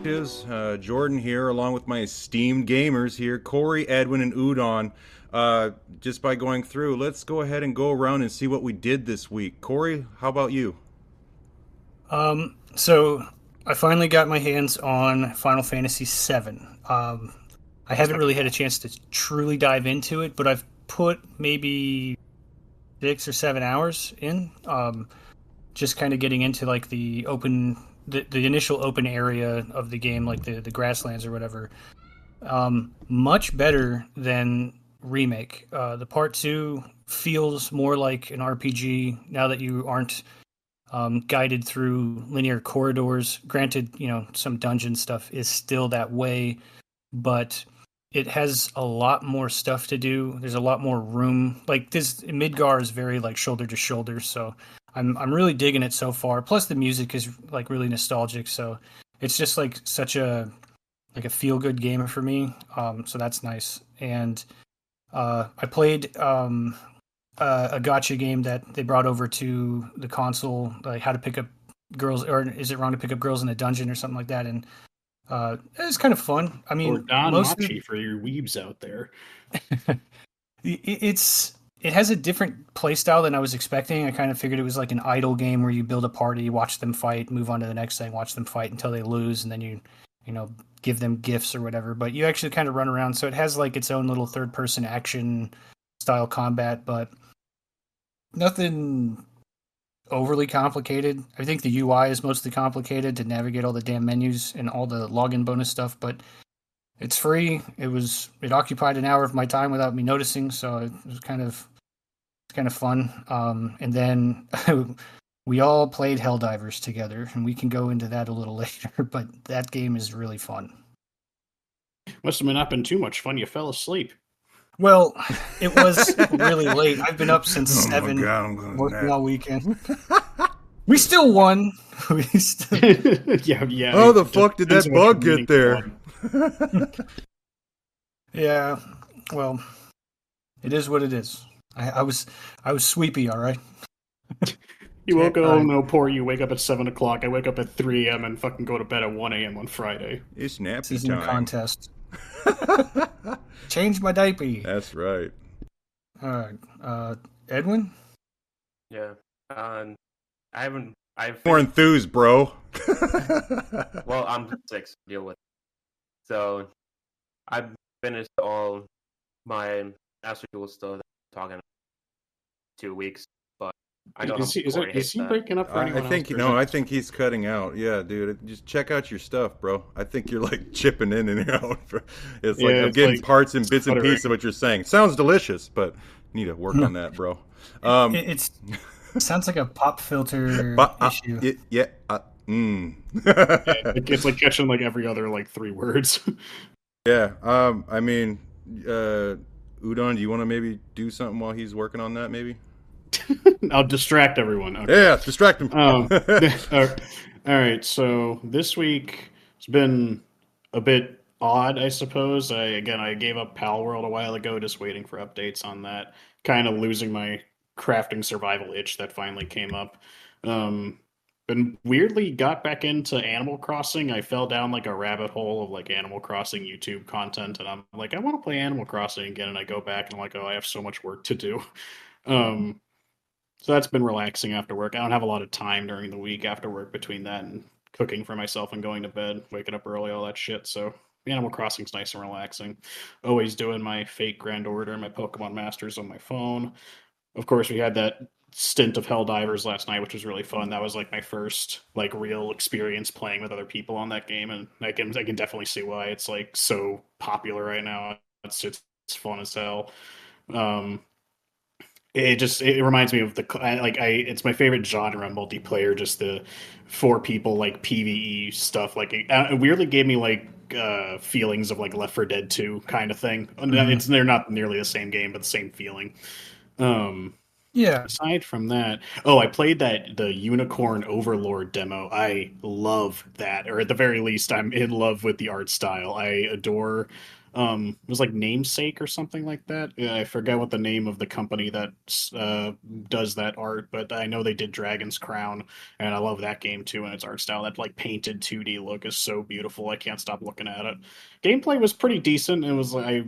Is Jordan here, along with my esteemed gamers here, Corey, Edwin, and Udon. Just by going through, let's go ahead and go around and see what we did this week. Corey, how about you? So I finally got my hands on Final Fantasy VII. I haven't really had a chance to truly dive into it, but I've put maybe 6 or 7 hours in. Just kind of getting into like the initial open area of the game, like the grasslands or whatever. Much better than remake. The part two feels more like an RPG now that you aren't guided through linear corridors. Granted, some dungeon stuff is still that way, but it has a lot more stuff to do. There's a lot more room. Like this Midgar is very like shoulder to shoulder, so I'm really digging it so far. Plus the music is like really nostalgic, so it's just like such a feel good game for me. So that's nice. And I played a gotcha game that they brought over to the console, like how to pick up girls, or is it wrong to pick up girls in a dungeon or something like that? And it's kind of fun. I mean, or Don Machi for your weebs out there. It has a different play style than I was expecting. I kind of figured it was like an idle game where you build a party, watch them fight, move on to the next thing, watch them fight until they lose, and then you give them gifts or whatever. But you actually kind of run around, so it has like its own little third-person action style combat, but nothing overly complicated. I think the UI is mostly complicated to navigate all the damn menus and all the login bonus stuff, but it's free. It occupied an hour of my time without me noticing, so it was kind of fun. And then we all played Helldivers together, and we can go into that a little later, but that game is really fun. Must have not been too much fun. You fell asleep. Well, it was really late. I've been up since 7, working all weekend. We still won. Yeah. How the fuck did that bug get there? Yeah, well, it is what it is. I was sweepy, all right. You woke up. Oh no, poor you. Wake up at 7 o'clock. I wake up at 3 a.m. and fucking go to bed at 1 a.m. on Friday. It's nappy This isn't time. a contest. Change my diaper. That's right. All right, Edwin. Yeah. I've More enthused, bro. well, I'm 6 to deal with. So I've finished all my Master Duel stuff that I'm talking 2 weeks, but I know Is he breaking up for anyone else? I think he's cutting out. Yeah, dude. Just check out your stuff, bro. I think you're like chipping in and out. I'm getting like parts and bits and pieces of what you're saying. Sounds delicious, but need to work on that, bro. It sounds like a pop filter issue. It's like catching like every other like 3 words. Yeah. I mean, Udon, do you want to maybe do something while he's working on that? Maybe. I'll distract everyone. Okay. Yeah, distract him. All right. So this week it's been a bit odd, I suppose. I gave up Pal World a while ago, just waiting for updates on that. Kind of losing my crafting survival itch that finally came up. And weirdly got back into Animal Crossing. I fell down like a rabbit hole of like Animal Crossing YouTube content, and I'm like, I want to play Animal Crossing again. And I go back and I'm like, oh, I have so much work to do. So that's been relaxing after work. I don't have a lot of time during the week after work between that and cooking for myself and going to bed, waking up early, all that shit. So Animal Crossing's nice and relaxing. Always doing my Fate Grand Order and my Pokemon Masters on my phone. Of course, we had that stint of Helldivers last night, which was really fun. That was like my first like real experience playing with other people on that game, and I can definitely see why it's like so popular right now. It's fun as hell. It reminds me of it's my favorite genre multiplayer, just the 4 people like PvE stuff. Like it weirdly gave me like feelings of like Left 4 Dead 2 kind of thing. Mm-hmm. They're not nearly the same game, but the same feeling. Yeah. Aside from that, I played the Unicorn Overlord demo. I love that, or at the very least, I'm in love with the art style. I adore It was like Namesake or something like that. Yeah, I forget what the name of the company that does that art, but I know they did Dragon's Crown, and I love that game too. And its art style, that like painted 2D look is so beautiful. I can't stop looking at it. Gameplay was pretty decent. It was I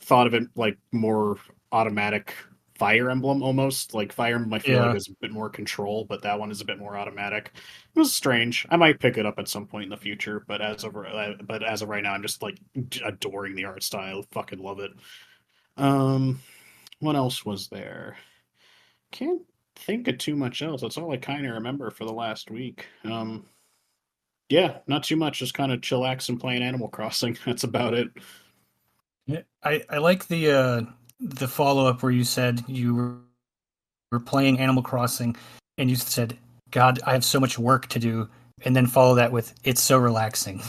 thought of it like more automatic Fire Emblem almost. Like Fire Emblem, I feel like Yeah. is a bit more control, but that one is a bit more automatic. It was strange. I might pick it up at some point in the future, but as of right now, I'm just like adoring the art style. Fucking love it. Um, what else was there? Can't think of too much else. That's all I kind of remember for the last week. Yeah, not too much. Just kind of chillax and playing Animal Crossing. That's about it. Yeah, I like the follow up where you said you were playing Animal Crossing and you said, "God, I have so much work to do," and then follow that with, "It's so relaxing."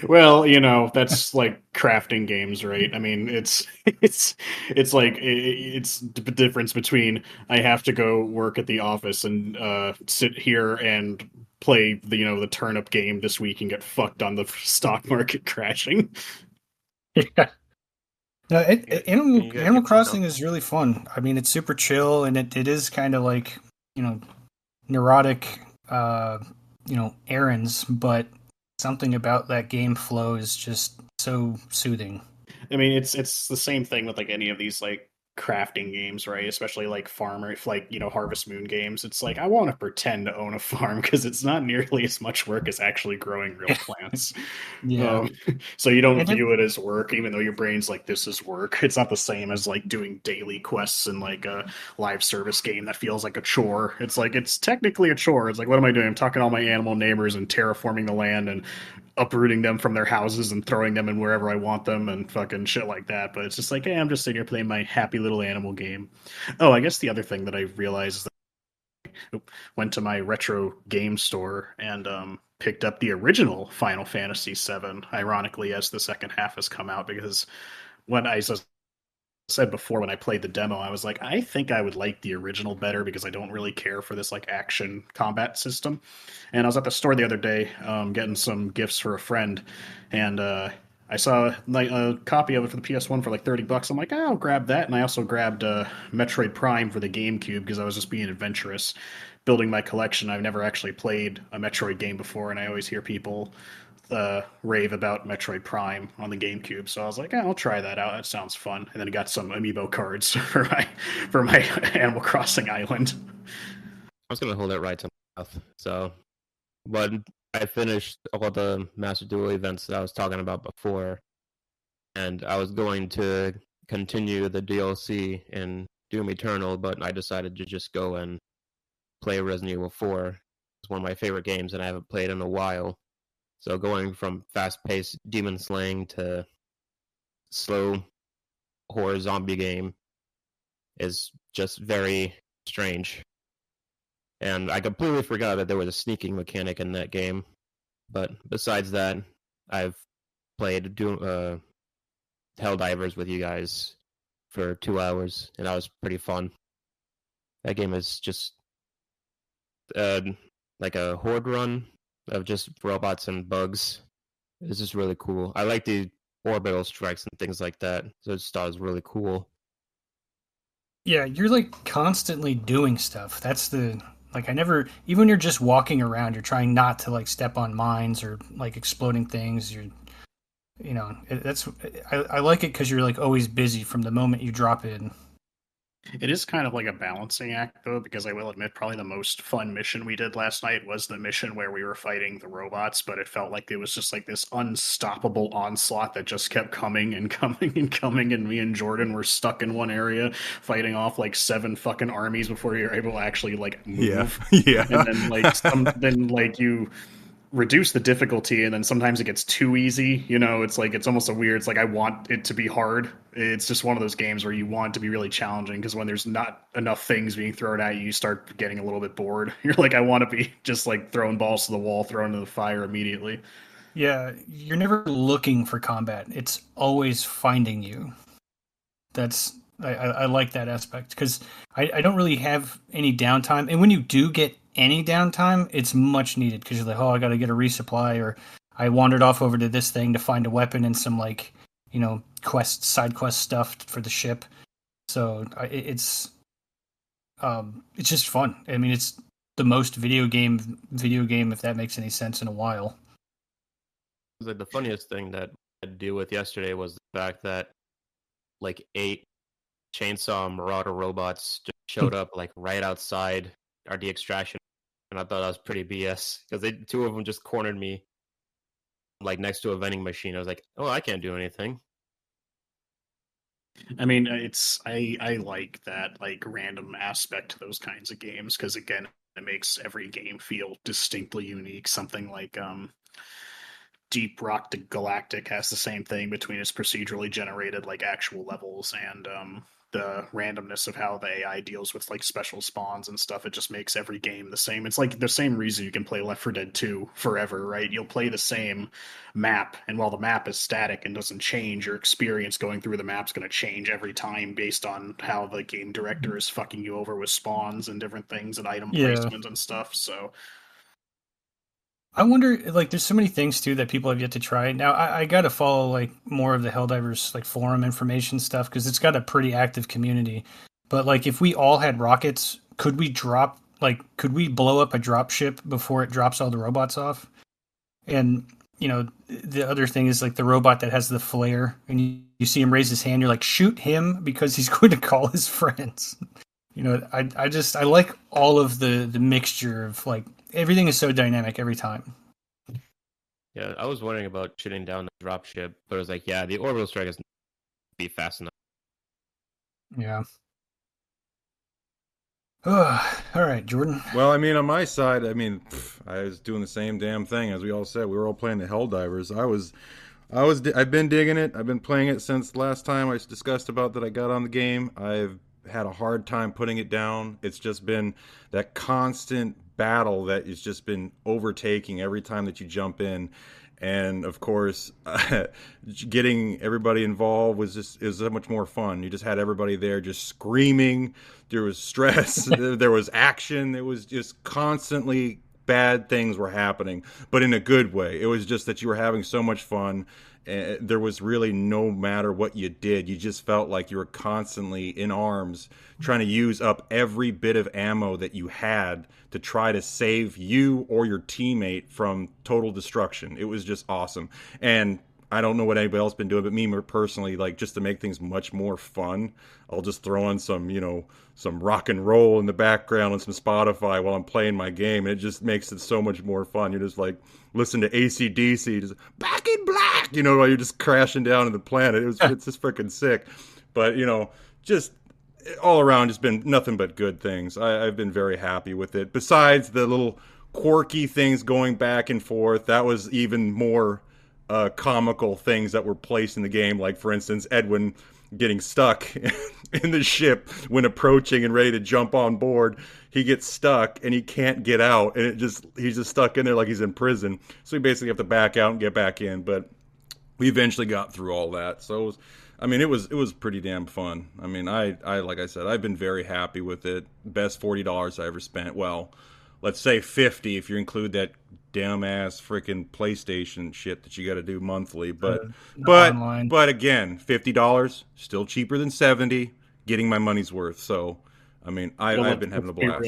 Well, you know, that's like crafting games, right? I mean, it's like it's the difference between I have to go work at the office and sit here and play the turnip game this week and get fucked on the stock market crashing. Yeah. No, Yeah, Animal, you gotta Animal get some done. Crossing is really fun. I mean, it's super chill and it is kind of like, you know, neurotic, errands, but something about that game flow is just so soothing. I mean, it's the same thing with like any of these like crafting games, right? Especially like farmer, like Harvest Moon games. It's like I want to pretend to own a farm because it's not nearly as much work as actually growing real plants. Yeah. So you don't And it, view it as work, even though your brain's like this is work. It's not the same as like doing daily quests in like a live service game that feels like a chore. It's like it's technically a chore. It's like what am I doing? I'm talking to all my animal neighbors and terraforming the land and uprooting them from their houses and throwing them in wherever I want them and fucking shit like that. But it's just like, hey, I'm just sitting here playing my happy little animal game. Oh, I guess the other thing that I realized is that I went to my retro game store and picked up the original Final Fantasy VII, ironically, as the second half has come out, because when I said before when I played the demo, I was like, I think I would like the original better because I don't really care for this like action combat system. And I was at the store the other day getting some gifts for a friend, and I saw like a copy of it for the PS1 for like $30. I'm like, I'll grab that. And I also grabbed Metroid Prime for the GameCube because I was just being adventurous, building my collection. I've never actually played a Metroid game before, and I always hear people rave about Metroid Prime on the GameCube. So I was like, I'll try that out. That sounds fun. And then I got some amiibo cards for my Animal Crossing island. I was gonna hold it right to my mouth. So, but I finished all the Master Duel events that I was talking about before, and I was going to continue the DLC in Doom Eternal, but I decided to just go and play Resident Evil 4. It's one of my favorite games, and I haven't played in a while. So going from fast-paced demon slaying to slow horror zombie game is just very strange. And I completely forgot that there was a sneaking mechanic in that game. But besides that, I've played Helldivers with you guys for 2 hours, and that was pretty fun. That game is just uh, like a horde run of just robots and bugs. It's just really cool. I like the orbital strikes and things like that. So it just thought it was really cool. Yeah, you're like constantly doing stuff. That's the like I never even when you're just walking around, you're trying not to like step on mines or like exploding things. That's I like it because you're like always busy from the moment you drop in. It is kind of like a balancing act, though, because I will admit, probably the most fun mission we did last night was the mission where we were fighting the robots, but it felt like it was just like this unstoppable onslaught that just kept coming and coming and coming, and me and Jordan were stuck in one area fighting off like 7 fucking armies before you're able to actually like Yeah, move. yeah. And then then you reduce the difficulty and then sometimes it gets too easy, it's like it's almost a weird, it's like I want it to be hard. It's just one of those games where you want it to be really challenging because when there's not enough things being thrown at you, you start getting a little bit bored. You're like, I want to be just like throwing balls to the wall, thrown into the fire immediately. Yeah, you're never looking for combat. It's always finding you. That's I like that aspect because I don't really have any downtime, and when you do get any downtime, it's much needed because you're like, oh, I got to get a resupply, or I wandered off over to this thing to find a weapon and some like side quest stuff for the ship. So it's just fun. I mean, it's the most video game, if that makes any sense, in a while. Like the funniest thing that I had to deal with yesterday was the fact that like 8 chainsaw marauder robots just showed up like right outside our de-extraction, and I thought that was pretty BS because 2 of them just cornered me like next to a vending machine. I was like, oh, I can't do anything. I mean, I like that like random aspect to those kinds of games because again, it makes every game feel distinctly unique. Something like Deep Rock Galactic has the same thing between its procedurally generated like actual levels and the randomness of how the AI deals with like special spawns and stuff. It just makes every game the same. It's like the same reason you can play Left 4 Dead 2 forever, right? You'll play the same map, and while the map is static and doesn't change, your experience going through the map's going to change every time based on how the game director is fucking you over with spawns and different things and item placement and stuff. So I wonder, like, there's so many things too that people have yet to try. Now, I got to follow like more of the Helldivers like forum information stuff because it's got a pretty active community. But like, if we all had rockets, could we blow up a drop ship before it drops all the robots off? And the other thing is like the robot that has the flare, and you see him raise his hand. You're like, shoot him because he's going to call his friends. I like all of the mixture of like. Everything is so dynamic every time. Yeah, I was wondering about shooting down the dropship, but it was like, yeah, the orbital strike is be fast enough. Yeah. All right, Jordan. Well, I mean, on my side, I was doing the same damn thing as we all said. We were all playing the Helldivers. I've been digging it. I've been playing it since last time I discussed about that I got on the game. I've had a hard time putting it down. It's just been that constant battle that has just been overtaking every time that you jump in. And of course, getting everybody involved was so much more fun. You just had everybody there just screaming. There was stress. There was action. It was just constantly bad things were happening, but in a good way. It was just that you were having so much fun. There was really no matter what you did, you just felt like you were constantly in arms trying to use up every bit of ammo that you had to try to save you or your teammate from total destruction. It was just awesome. And I don't know what anybody else been doing, but me personally, like, just to make things much more fun, I'll just throw on some rock and roll in the background and some Spotify while I'm playing my game, and it just makes it so much more fun. You're just like, listen to AC/DC, just Back in Black, while you're just crashing down to the planet. It's just freaking sick. But, just all around, just been nothing but good things. I've been very happy with it. Besides the little quirky things going back and forth, that was even more comical things that were placed in the game. Like, for instance, Edwin getting stuck in the ship when approaching and ready to jump on board. He gets stuck and he can't get out, and he's just stuck in there like he's in prison. So we basically have to back out and get back in. But we eventually got through all that. So it was pretty damn fun. I mean, I like I said, I've been very happy with it. Best $40 I ever spent. Well, let's say 50 if you include that damn ass freaking PlayStation shit that you got to do monthly. But again, $50 still cheaper than 70. Getting my money's worth. So I mean, I've been having a blast.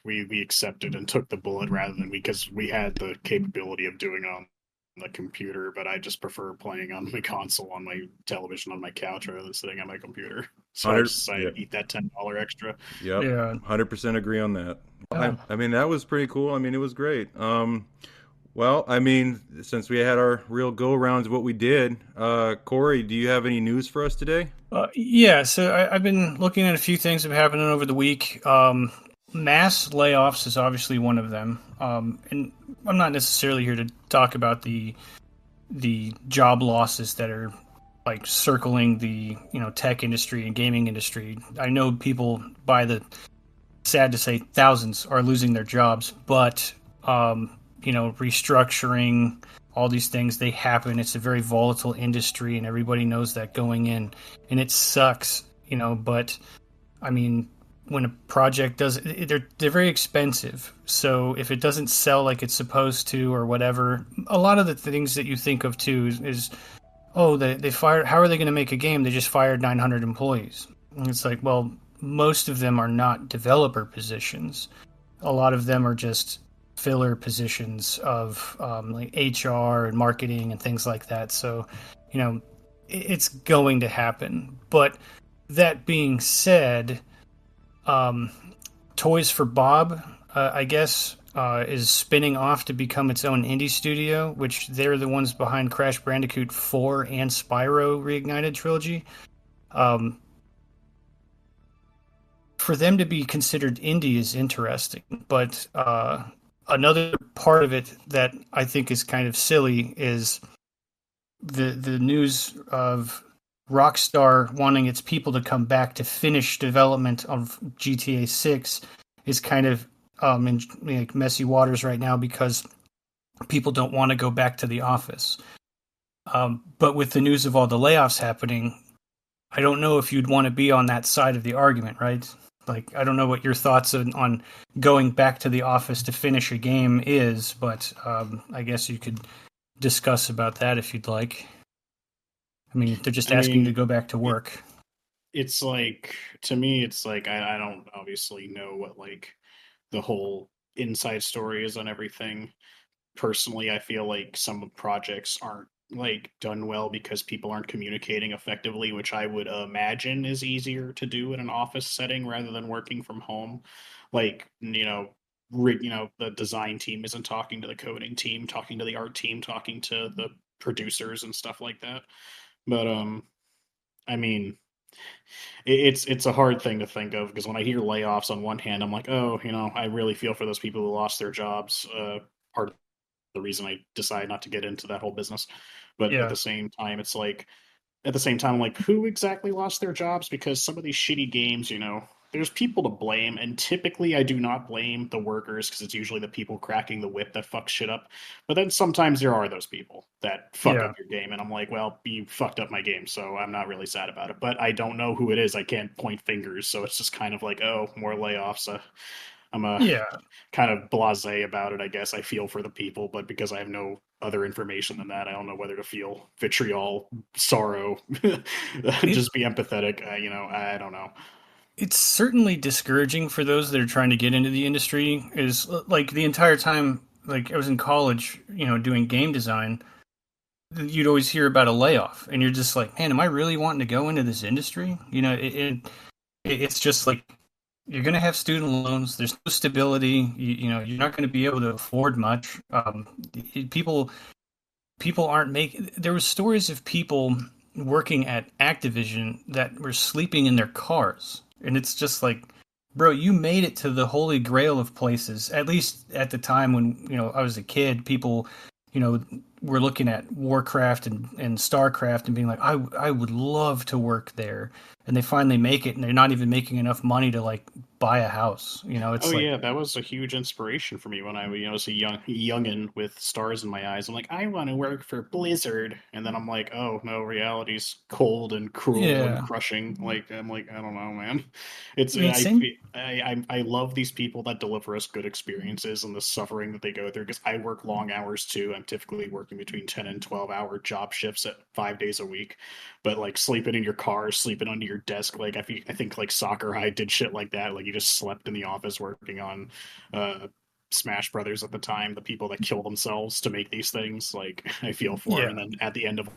We accepted and took the bullet rather than because we had the capability of doing it on the computer, but I just prefer playing on my console, on my television, on my couch rather than sitting on my computer. So I decided to eat that $10 extra. Yep. Yeah. 100% agree on that. Yeah. I mean, that was pretty cool. I mean, it was great. Well, I mean, since we had our real go-arounds of what we did, Corey, do you have any news for us today? Yeah, so I've been looking at a few things that have happened over the week. Mass layoffs is obviously one of them. And I'm not necessarily here to talk about the job losses that are like circling the tech industry and gaming industry. I know people, sad to say, thousands are losing their jobs, but restructuring, all these things, they happen. It's a very volatile industry, and everybody knows that going in, and it sucks, but I mean, when a project does, they're very expensive. So if it doesn't sell like it's supposed to or whatever, a lot of the things that you think of too is oh, they fired. How are they going to make a game? They just fired 900 employees. And it's like, well, most of them are not developer positions. A lot of them are just filler positions of like HR and marketing and things like that. So, you know, it's going to happen. But that being said, Toys for Bob, I guess, is spinning off to become its own indie studio, which they're the ones behind Crash Bandicoot 4 and Spyro Reignited Trilogy. For them to be considered indie is interesting, but another part of it that I think is kind of silly is the news of Rockstar wanting its people to come back to finish development of GTA 6 is kind of in like messy waters right now because people don't want to go back to the office. But with the news of all the layoffs happening, I don't know if you'd want to be on that side of the argument, right? Like, I don't know what your thoughts on going back to the office to finish a game is, but I guess you could discuss about that if you'd like. I mean, they're just asking you to go back to work. It's like, to me, it's like, I don't obviously know what like the whole inside story is on everything. Personally, I feel like some projects aren't like done well because people aren't communicating effectively, which I would imagine is easier to do in an office setting rather than working from home. Like, the design team isn't talking to the coding team, talking to the art team, talking to the producers and stuff like that. But I mean, it's a hard thing to think of because when I hear layoffs on one hand, I'm like, oh, I really feel for those people who lost their jobs. Part of the reason I decided not to get into that whole business, but at Yeah. the same time, it's like I'm like, who exactly lost their jobs? Because some of these shitty games, there's people to blame, and typically I do not blame the workers because it's usually the people cracking the whip that fuck shit up. But then sometimes there are those people that fuck Yeah. up your game, and I'm like, well, you fucked up my game, so I'm not really sad about it. But I don't know who it is. I can't point fingers, so it's just kind of like, oh, more layoffs. I'm Yeah. kind of blasé about it, I guess. I feel for the people, but because I have no other information than that, I don't know whether to feel vitriol, sorrow, just be empathetic. I don't know. It's certainly discouraging for those that are trying to get into the industry. Is like the entire time, like I was in college, doing game design, you'd always hear about a layoff, and you're just like, man, am I really wanting to go into this industry? It's just like you're going to have student loans. There's no stability. You're not going to be able to afford much. People aren't making. There were stories of people working at Activision that were sleeping in their cars, and it's just like, bro, you made it to the holy grail of places. At least at the time when I was a kid, people were looking at Warcraft and Starcraft and being like, I would love to work there. And they finally make it, and they're not even making enough money to like buy a house. It's Oh like, yeah, that was a huge inspiration for me when I was a youngin with stars in my eyes. I'm like, I want to work for Blizzard, and then I'm like, oh no, reality's cold and cruel and yeah. crushing. Like I'm like, I don't know, man. It's I mean, same. I love these people that deliver us good experiences and the suffering that they go through because I work long hours too. I'm typically working between 10 and 12-hour job shifts at 5 days a week, but like sleeping in your car, sleeping under your desk, like I think like Soccer High did shit like that. Like you just slept in the office working on Smash Brothers at the time. The people that kill themselves to make these things, like I feel for them. Yeah. And then at the end of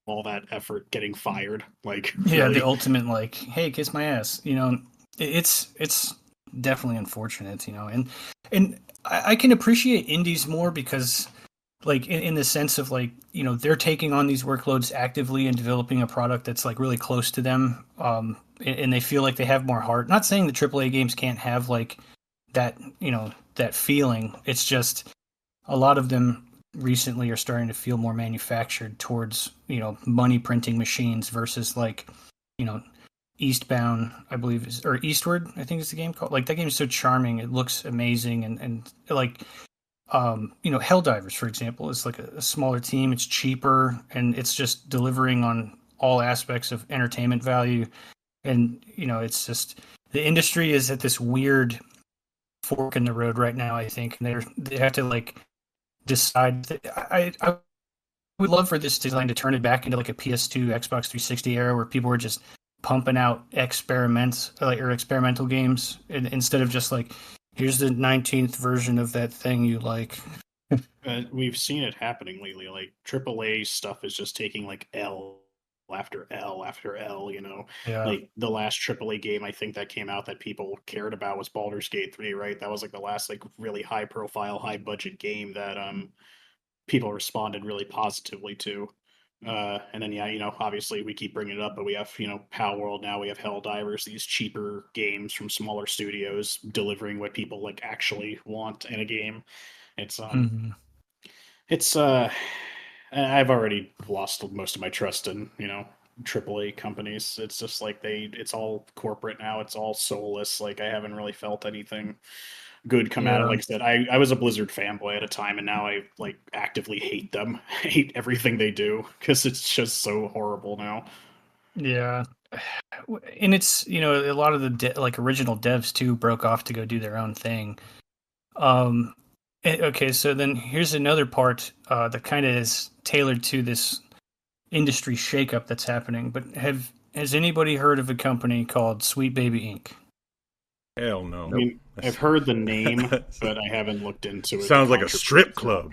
all that effort, getting fired, like Yeah, the really. ultimate like, hey, kiss my ass. It's definitely unfortunate, and I can appreciate indies more because, like, in the sense of like, they're taking on these workloads actively and developing a product that's like really close to them, and they feel like they have more heart. Not saying that AAA games can't have like that, that feeling. It's just a lot of them recently are starting to feel more manufactured towards money printing machines versus like you know Eastbound, I believe is, or Eastward, I think is the game called. Like that game is so charming, it looks amazing, and like Helldivers, for example, is like a smaller team, it's cheaper, and it's just delivering on all aspects of entertainment value. And it's just the industry is at this weird fork in the road right now, I think, and they have to like decide. I would love for this design to turn it back into like a PS2, Xbox 360 era where people were just pumping out experiments or experimental games instead of just like, here's the 19th version of that thing you like. We've seen it happening lately. Like AAA stuff is just taking like L after L after L. Yeah. Like the last AAA game I think that came out that people cared about was Baldur's Gate 3, right? That was like the last like really high profile, high budget game that people responded really positively to. And then obviously we keep bringing it up, but we have Pal World now. We have Helldivers, these cheaper games from smaller studios delivering what people like actually want in a game. It's It's I've already lost most of my trust in AAA companies. It's just like it's all corporate now. It's all soulless. Like I haven't really felt anything good come out of. Like I said, I was a Blizzard fanboy at a time, and now I like actively hate them. Hate everything they do because it's just so horrible now. Yeah, and it's a lot of the like original devs too broke off to go do their own thing. Okay, so then here's another part that kind of is tailored to this industry shakeup that's happening. But has anybody heard of a company called Sweet Baby Inc.? Hell no. I mean, I've heard the name, but I haven't looked into it. Sounds like a strip club.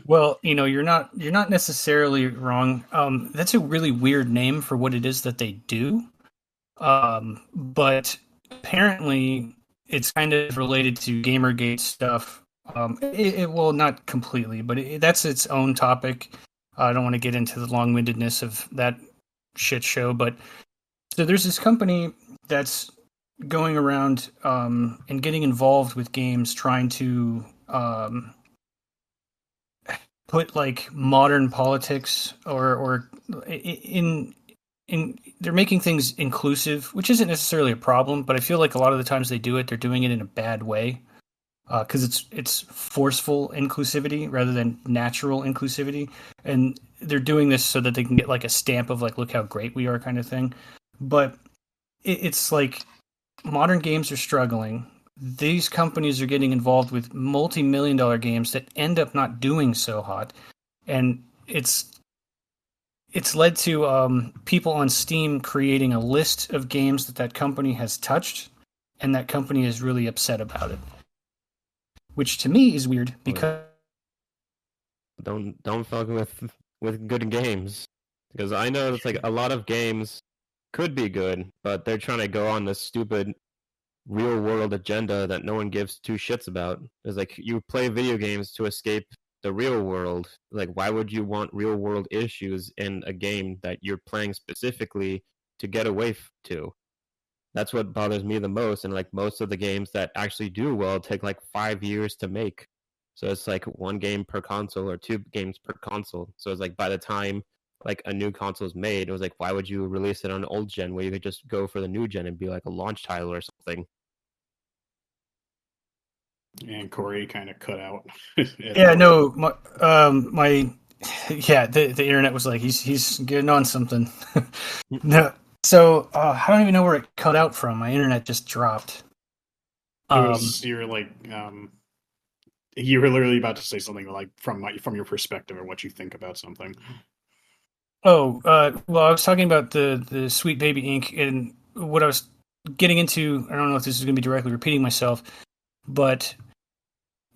Well, you're not necessarily wrong. That's a really weird name for what it is that they do. But apparently it's kind of related to Gamergate stuff. Well, not completely, but that's its own topic. I don't want to get into the long-windedness of that shit show, but so there's this company that's going around and getting involved with games, trying to put like modern politics or in they're making things inclusive, which isn't necessarily a problem, but I feel like a lot of the times they do it, they're doing it in a bad way. Because it's forceful inclusivity rather than natural inclusivity, and they're doing this so that they can get like a stamp of like, look how great we are kind of thing. But it's like modern games are struggling. These companies are getting involved with multi-million-dollar games that end up not doing so hot, and it's led to people on Steam creating a list of games that company has touched, and that company is really upset about it. Which to me is weird because don't fuck with good games, because I know it's like a lot of games could be good, but they're trying to go on this stupid real world agenda that no one gives two shits about. It's like you play video games to escape the real world. Like why would you want real world issues in a game that you're playing specifically to get away to? That's what bothers me the most, and like most of the games that actually do well take like 5 years to make. So it's like one game per console or two games per console. So it's like by the time like a new console is made, it was like, why would you release it on old gen where you could just go for the new gen and be like a launch title or something? And Corey kind of cut out. Yeah, no, my yeah, the internet was like he's getting on something. No. So I don't even know where it cut out from. My internet just dropped. You're like, you were literally about to say something like from your perspective or what you think about something. Oh, well, I was talking about the Sweet Baby Inc. and what I was getting into. I don't know if this is going to be directly repeating myself, but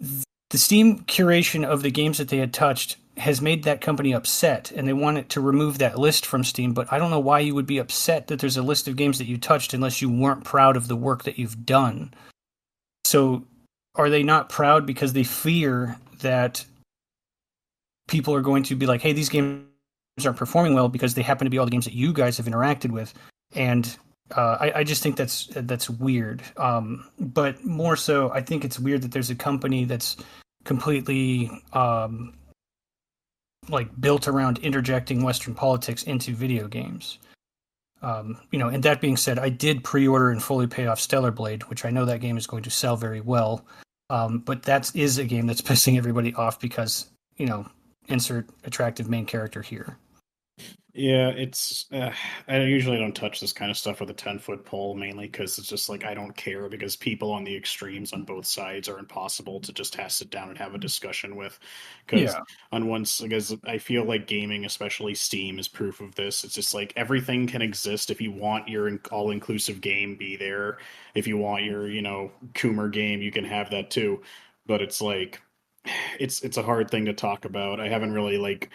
the Steam curation of the games that they had touched has made that company upset, and they want it to remove that list from Steam. But I don't know why you would be upset that there's a list of games that you touched unless you weren't proud of the work that you've done. So are they not proud because they fear that people are going to be like, hey, these games aren't performing well because they happen to be all the games that you guys have interacted with? And I just think that's weird. But more so, I think it's weird that there's a company that's completely like built around interjecting Western politics into video games. And that being said, I did pre-order and fully pay off Stellar Blade, which I know that game is going to sell very well. But that is a game that's pissing everybody off because, insert attractive main character here. Yeah, it's. I usually don't touch this kind of stuff with a 10-foot pole, mainly because it's just like I don't care because people on the extremes on both sides are impossible to just sit down and have a discussion with. Because Yeah, on once, because I feel like gaming, especially Steam, is proof of this. It's just like everything can exist if you want your all-inclusive game, be there. If you want your, Coomer game, you can have that too. But it's like, it's a hard thing to talk about. I haven't really like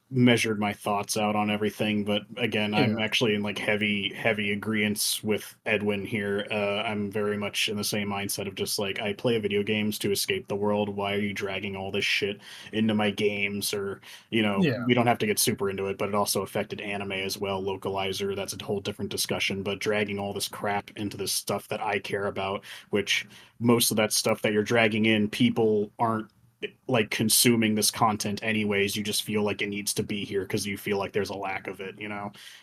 measured my thoughts out on everything, but again, I'm yeah, actually in like heavy agreements with Edwin here. I'm very much in the same mindset of just like I play video games to escape the world. Why are you dragging all this shit into my games? Or yeah, we don't have to get super into it, but it also affected anime as well. Localizer, that's a whole different discussion. But dragging all this crap into this stuff that I care about, which most of that stuff that you're dragging in, people aren't like consuming this content anyways. You just feel like it needs to be here because you feel like there's a lack of it.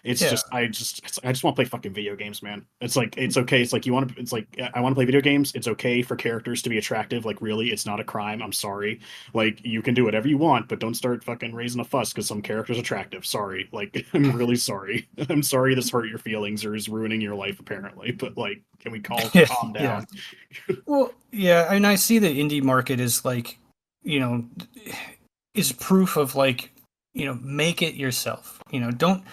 It's yeah, just I just want to play fucking video games, man. It's like it's okay. It's like you want to it's like I want to play video games. It's okay for characters to be attractive. Like really, it's not a crime. I'm sorry. Like you can do whatever you want, but don't start fucking raising a fuss because some character's attractive. Sorry. Like I'm really sorry. I'm sorry this hurt your feelings or is ruining your life apparently, but like can we yeah, calm yeah. down? Well, yeah, and I see the indie market is like, you know, is proof of like, make it yourself. Don't.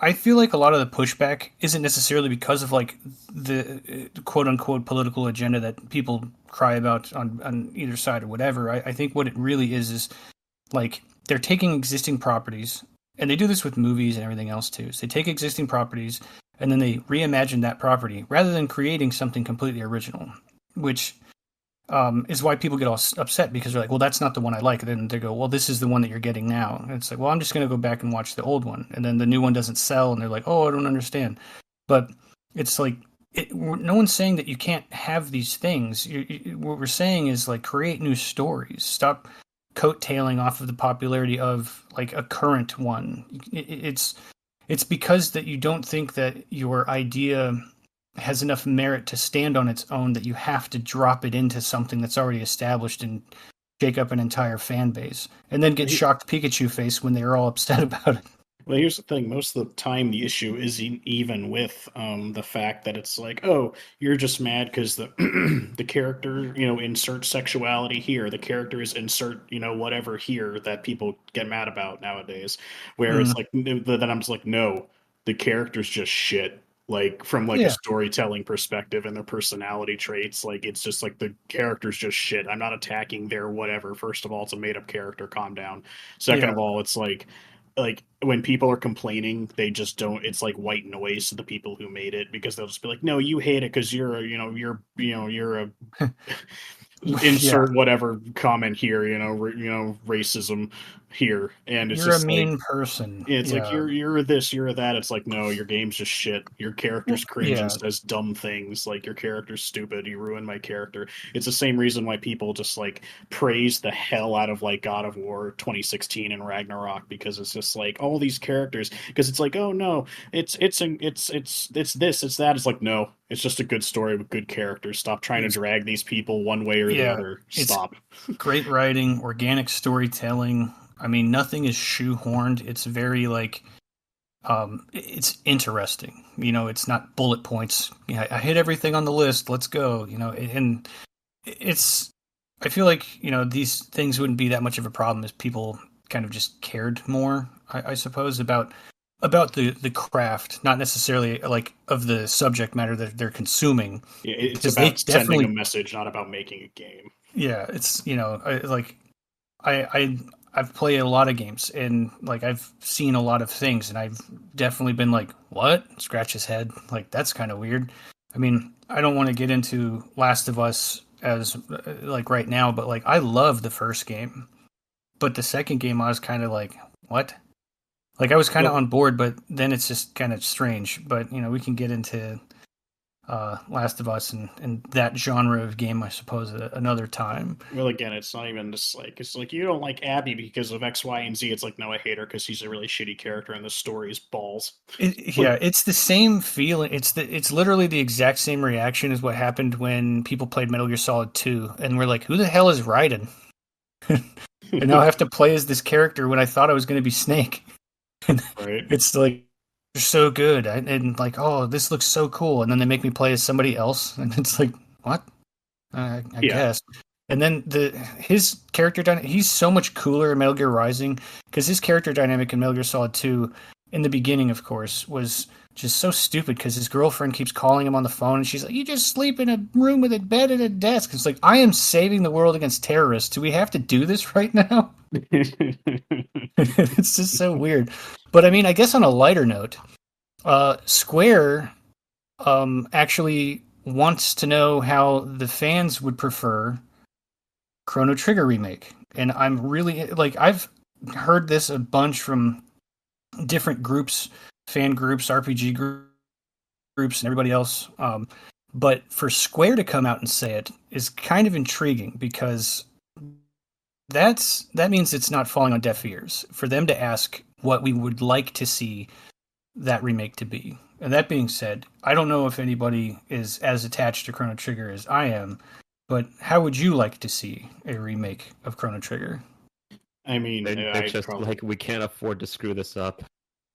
I feel like a lot of the pushback isn't necessarily because of like the quote unquote political agenda that people cry about on either side or whatever. I think what it really is like they're taking existing properties, and they do this with movies and everything else too. So they take existing properties and then they reimagine that property rather than creating something completely original, which is why people get all upset because they're like, well, that's not the one I like. And then they go, well, this is the one that you're getting now. And it's like, well, I'm just going to go back and watch the old one. And then the new one doesn't sell. And they're like, oh, I don't understand. But it's like, no one's saying that you can't have these things. What we're saying is like, create new stories. Stop coattailing off of the popularity of like a current one. It's because that you don't think that your idea has enough merit to stand on its own that you have to drop it into something that's already established and shake up an entire fan base and then get shocked Pikachu face when they're all upset about it. Well, here's the thing. Most of the time, the issue isn't even with the fact that it's like, oh, you're just mad because the the character, insert sexuality here. The character is insert, whatever here that people get mad about nowadays. Where it's Mm, like, then I'm just like, no, the character's just shit. Like from like a yeah, storytelling perspective and their personality traits, like it's just like the character's just shit. I'm not attacking their whatever. First of all, it's a made up character. Calm down. Second yeah, of all, it's like when people are complaining, they just don't. It's like white noise to the people who made it because they'll just be like, "No, you hate it because you're a yeah. insert whatever comment here, racism here," and it's You're a just like mean person. it's like Yeah. you're this, you're that. It's like no, your game's just shit. Your character's cringe and Yeah. says dumb things. Like your character's stupid. You ruined my character. It's the same reason why people just like praise the hell out of like God of War 2016 and Ragnarok because it's just like all these characters because it's like oh no, it's this, it's that. It's like no, it's just a good story with good characters. Stop trying to It's drag these people one way or the yeah. other. It's Stop. great writing, organic storytelling. I mean, nothing is shoehorned. It's very like it's interesting. It's not bullet points. I hit everything on the list. Let's go. And it's. I feel like these things wouldn't be that much of a problem if people kind of just cared more. I suppose about the craft, not necessarily like of the subject matter that they're consuming, It's because they about sending a definitely message, not about making a game. yeah. It's like I I've played a lot of games and like I've seen a lot of things and I've definitely been like, what? Scratch his head. Like that's kind of weird. I mean, I don't want to get into Last of Us as like right now, but like I love the first game, but the second game I was kind of like, what? Like I was kind of Well, on board, but then it's just kind of strange. But we can get into Last of Us and that genre of game, I suppose, another time. well, again, it's not even just like it's like you don't like Abby because of X, Y, and Z. It's like no, I hate her because she's a really shitty character and the story is balls. Yeah, it's the same feeling. It's literally the exact same reaction as what happened when people played Metal Gear Solid 2, and we're like, who the hell is Raiden? And now I have to play as this character when I thought I was going to be Snake. Right. It's like they're so good, and like, oh, this looks so cool, and then they make me play as somebody else, and it's like, what? I Yeah. guess. And then his character he's so much cooler in Metal Gear Rising because his character dynamic in Metal Gear Solid 2 in the beginning, of course, was just so stupid because his girlfriend keeps calling him on the phone and she's like, "You just sleep in a room with a bed and a desk." It's like, I am saving the world against terrorists. Do we have to do this right now? It's just so weird. But I mean, I guess on a lighter note, Square actually wants to know how the fans would prefer Chrono Trigger remake. And I'm really like, I've heard this a bunch from different groups, fan groups, RPG groups, and everybody else. But for Square to come out and say it is kind of intriguing because that means it's not falling on deaf ears. For them to ask what we would like to see that remake to be. And that being said, I don't know if anybody is as attached to Chrono Trigger as I am, but how would you like to see a remake of Chrono Trigger? I mean, They're just probably... like, we can't afford to screw this up.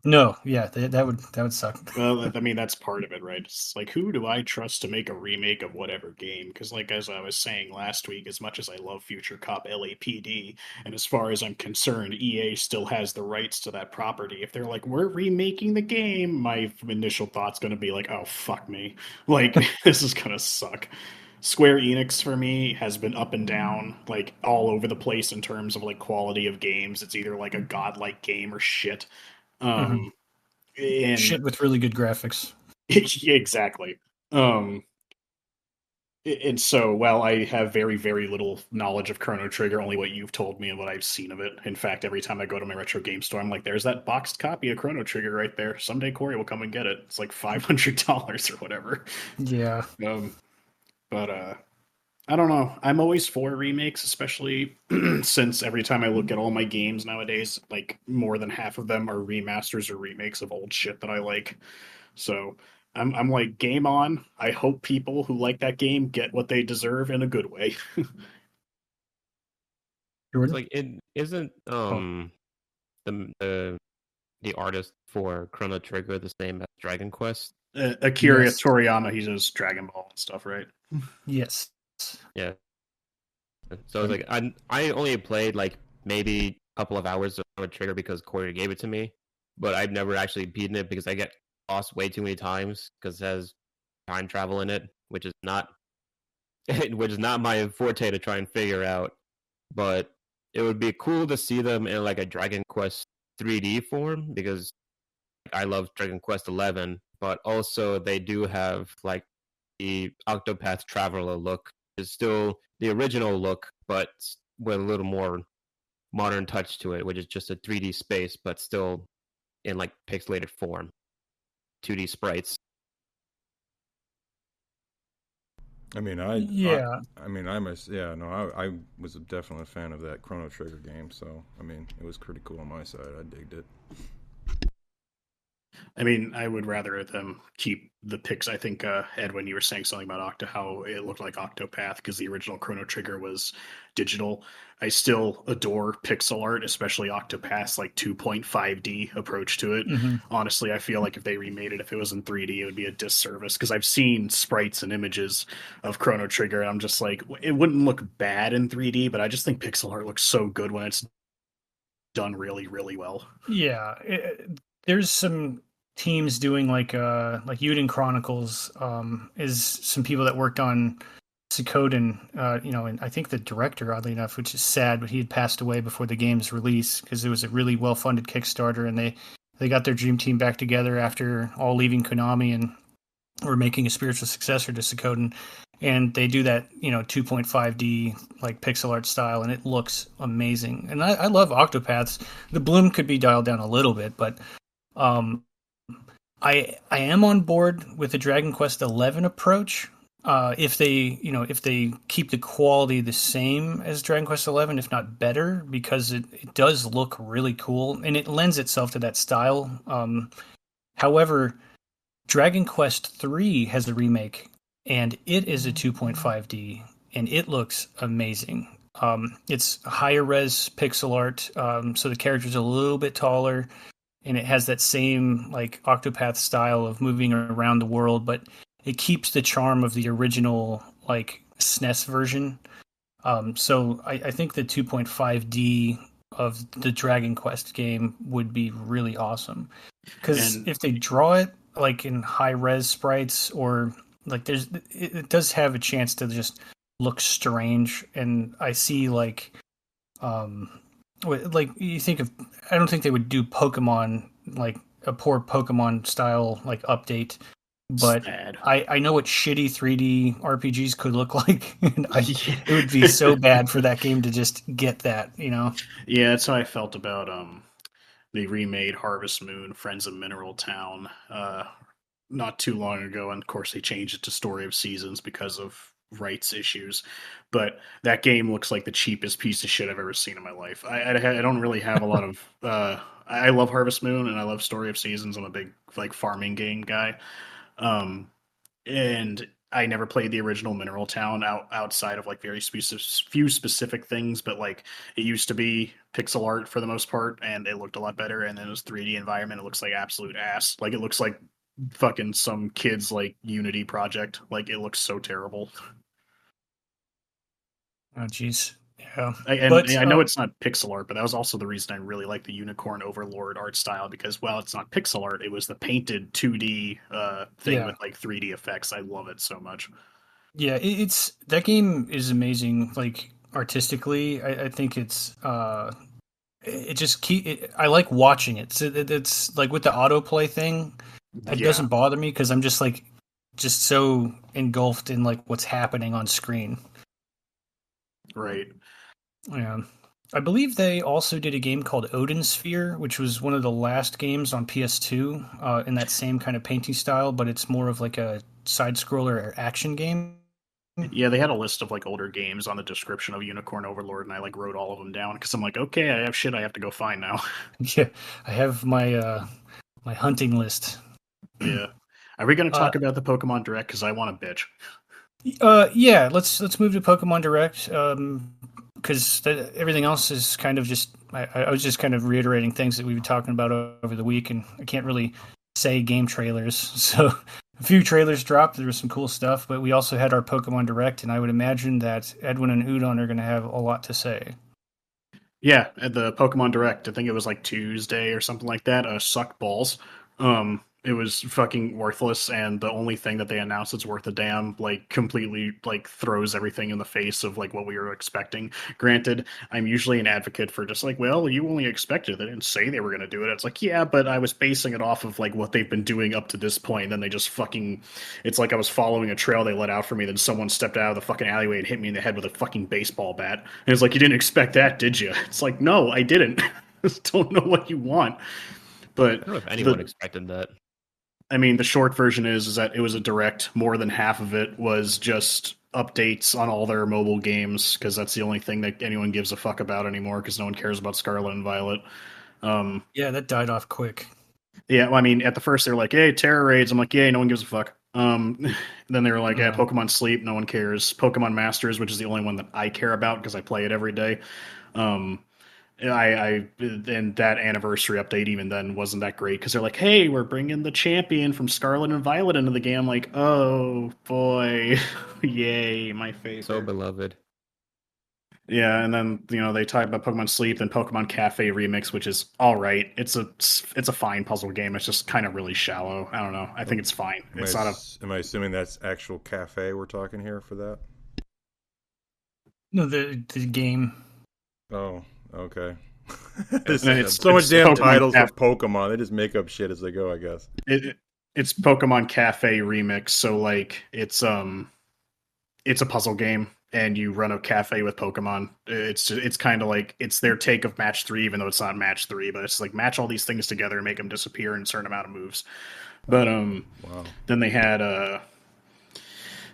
No, yeah, that would suck. Well, I mean, that's part of it, right? It's like, who do I trust to make a remake of whatever game? Because, like, as I was saying last week, as much as I love Future Cop LAPD, and as far as I'm concerned, EA still has the rights to that property. If they're like, we're remaking the game, my initial thought's going to be like, oh, fuck me. Like, this is going to suck. Square Enix for me has been up and down, like all over the place in terms of like quality of games. It's either like a godlike game or shit. Mm-hmm. And Shit with really good graphics. exactly. And so, while I have very, very little knowledge of Chrono Trigger, only what you've told me and what I've seen of it. In fact, every time I go to my retro game store, I'm like, there's that boxed copy of Chrono Trigger right there. Someday Corey will come and get it. It's like $500 or whatever. Yeah. But I don't know. I'm always for remakes, especially since every time I look at all my games nowadays, like more than half of them are remasters or remakes of old shit that I like. So I'm like, game on. I hope people who like that game get what they deserve in a good way. It's like, it isn't the artist for Chrono Trigger the same as Dragon Quest? Akira Yes. Toriyama, he does Dragon Ball and stuff, right? Yes. Yeah. So it's like, I only played like maybe a couple of hours of Chrono Trigger because Corey gave it to me, but I've never actually beaten it because I get lost way too many times because it has time travel in it, which is not my forte to try and figure out. But it would be cool to see them in like a Dragon Quest 3D form because I love Dragon Quest 11, but also they do have like the Octopath Traveler look is still the original look, but with a little more modern touch to it, which is just a 3D space, but still in like pixelated form, 2D sprites. I mean, Yeah. I was definitely a fan of that Chrono Trigger game. So, I mean, it was pretty cool on my side. I digged it. I mean, I would rather them keep the pics. I think, Edwin, you were saying something about how it looked like Octopath because the original Chrono Trigger was digital. I still adore pixel art, especially Octopath's like 2.5D approach to it. Mm-hmm. Honestly, I feel like if they remade it, if it was in 3D, it would be a disservice because I've seen sprites and images of Chrono Trigger, and I'm just like, it wouldn't look bad in 3D, but I just think pixel art looks so good when it's done really, really well. Yeah. There's some teams doing like Yuden Chronicles is some people that worked on Suikoden, and I think the director, oddly enough, which is sad, but he had passed away before the game's release because it was a really well-funded Kickstarter, and they got their dream team back together after all leaving Konami and were making a spiritual successor to Suikoden, and they do that 2.5D like pixel art style, and it looks amazing. And I love Octopaths. The bloom could be dialed down a little bit, but I am on board with the Dragon Quest XI approach. If they keep the quality the same as Dragon Quest XI, if not better, because it does look really cool and it lends itself to that style. However, Dragon Quest III has a remake, and it is a 2.5D, and it looks amazing. It's higher res pixel art, so the character's a little bit taller, and it has that same like Octopath style of moving around the world, but it keeps the charm of the original like SNES version. So I think the 2.5D of the Dragon Quest game would be really awesome. Because And if they draw it like in high res sprites or like it does have a chance to just look strange. And I see um, like you think of, I don't think they would do Pokemon like a poor Pokemon style like update, but sad. I know what shitty 3D RPGs could look like, and Yeah. it would be so bad for that game to just get that, you know? Yeah, that's how I felt about they remade Harvest Moon, Friends of Mineral Town, not too long ago, and of course they changed it to Story of Seasons because of rights issues. But that game looks like the cheapest piece of shit I've ever seen in my life. I don't really have a lot of. I love Harvest Moon and I love Story of Seasons. I'm a big like farming game guy. Um, and I never played the original Mineral Town outside of like very few specific things, but like it used to be pixel art for the most part, and it looked a lot better. And then it was 3D environment. It looks like absolute ass. Like it looks like fucking some kids like Unity project. Like it looks so terrible. Oh, jeez. Yeah. And But I know it's not pixel art, but that was also the reason I really like the Unicorn Overlord art style because while it's not pixel art, it was the painted 2D thing yeah. with like 3D effects. I love it so much. Yeah, it's that game is amazing. Like artistically, I think it just I like watching it. So it's like with the autoplay thing, it Yeah, doesn't bother me because I'm just like just so engulfed in like what's happening on screen. right. Yeah. I believe they also did a game called Odin Sphere, which was one of the last games on PS2 in that same kind of painting style, but it's more of like a side scroller or action game. Yeah, they had a list of like older games on the description of Unicorn Overlord, and I like wrote all of them down because I'm like, okay, I have shit I have to go find now. Yeah, I have my hunting list. Yeah. Are we going to Uh, talk about the Pokemon Direct? Because I want to bitch. yeah, let's move to Pokemon Direct. Because everything else is kind of just I was just kind of reiterating things that we've been talking about over the week, and I can't really say game trailers. So a few trailers dropped. There was some cool stuff, but we also had our Pokemon Direct, and I would imagine that Edwin and Udon are going to have a lot to say. Yeah, at the Pokemon Direct, I think it was like Tuesday or something like that. Sucked balls. It was fucking worthless, and the only thing that they announced that's worth a damn, like, completely like throws everything in the face of like what we were expecting. Granted, I'm usually an advocate for just like, well, you only expected it. They didn't say they were gonna do it. It's like, yeah, but I was basing it off of like what they've been doing up to this point. Then they just fucking, it's like I was following a trail they let out for me. Then someone stepped out of the fucking alleyway and hit me in the head with a fucking baseball bat. And it's like, you didn't expect that, did you? It's like, no, I didn't. Just don't know what you want. I But don't know if anyone the expected that. I mean, the short version is that it was a direct. More than half of it was just updates on all their mobile games because that's the only thing that anyone gives a fuck about anymore because no one cares about Scarlet and Violet. Um, Yeah, that died off quick. yeah, well, I mean, at the first they're like, "Hey, Terror Raids." I'm like, "Yay, no one gives a fuck." Then they were like, "Yeah, Yeah. Pokemon Sleep, no one cares." Pokemon Masters, which is the only one that I care about because I play it every day. Um, I and that anniversary update even then wasn't that great because they're like, "Hey, we're bringing the champion from Scarlet and Violet into the game." I'm like, "Oh boy, yay, my So favorite." beloved. Yeah, and then they talk about Pokemon Sleep and Pokemon Cafe Remix, which is all right. It's a fine puzzle game. It's just kind of really shallow. I don't know. I think it's fine. It's not a Am I assuming that's actual cafe we're talking here for that? No, the game. Oh, okay. and There's it's so much it's damn Pokemon titles for Pokemon. They just make up shit as they go, I guess. it's Pokemon Cafe Remix. So like it's a puzzle game and you run a cafe with Pokemon. It's kind of like it's their take of Match 3, even though it's not Match 3, but it's like match all these things together and make them disappear in a certain amount of moves. But Wow. then they had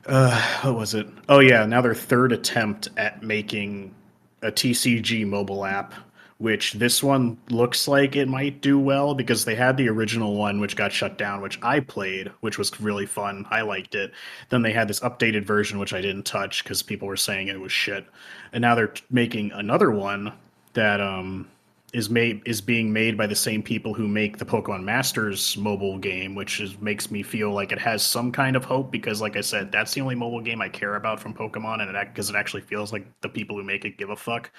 what was it? Oh yeah, now their third attempt at making a TCG mobile app, which this one looks like it might do well because they had the original one which got shut down, which I played, which was really fun. I liked it. Then they had this updated version which I didn't touch because people were saying it was shit. And now they're making another one that is being made by the same people who make the Pokemon Masters mobile game, which makes me feel like it has some kind of hope because, like I said, that's the only mobile game I care about from Pokemon, and because it actually feels like the people who make it give a fuck.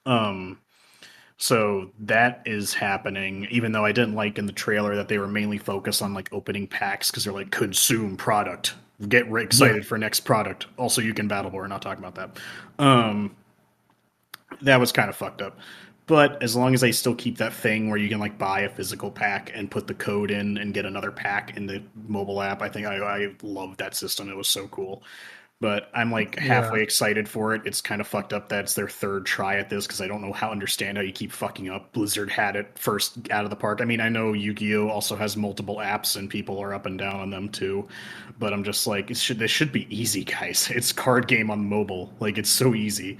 Um, so that is happening, even though I didn't like in the trailer that they were mainly focused on like opening packs because they're like consume product, get excited for next product. Also, you can battle, but we're not talking about that. That was kind of fucked up. But as long as they still keep that thing where you can like buy a physical pack and put the code in and get another pack in the mobile app, I think I loved that system. It was so cool. But I'm like Yeah. halfway excited for it. It's kind of fucked up that it's their third try at this because I don't know how understand how you keep fucking up. Blizzard had it first out of the park. I mean, I know Yu-Gi-Oh also has multiple apps and people are up and down on them too, but I'm just like, this should be easy, guys. It's card game on mobile. Like it's so easy.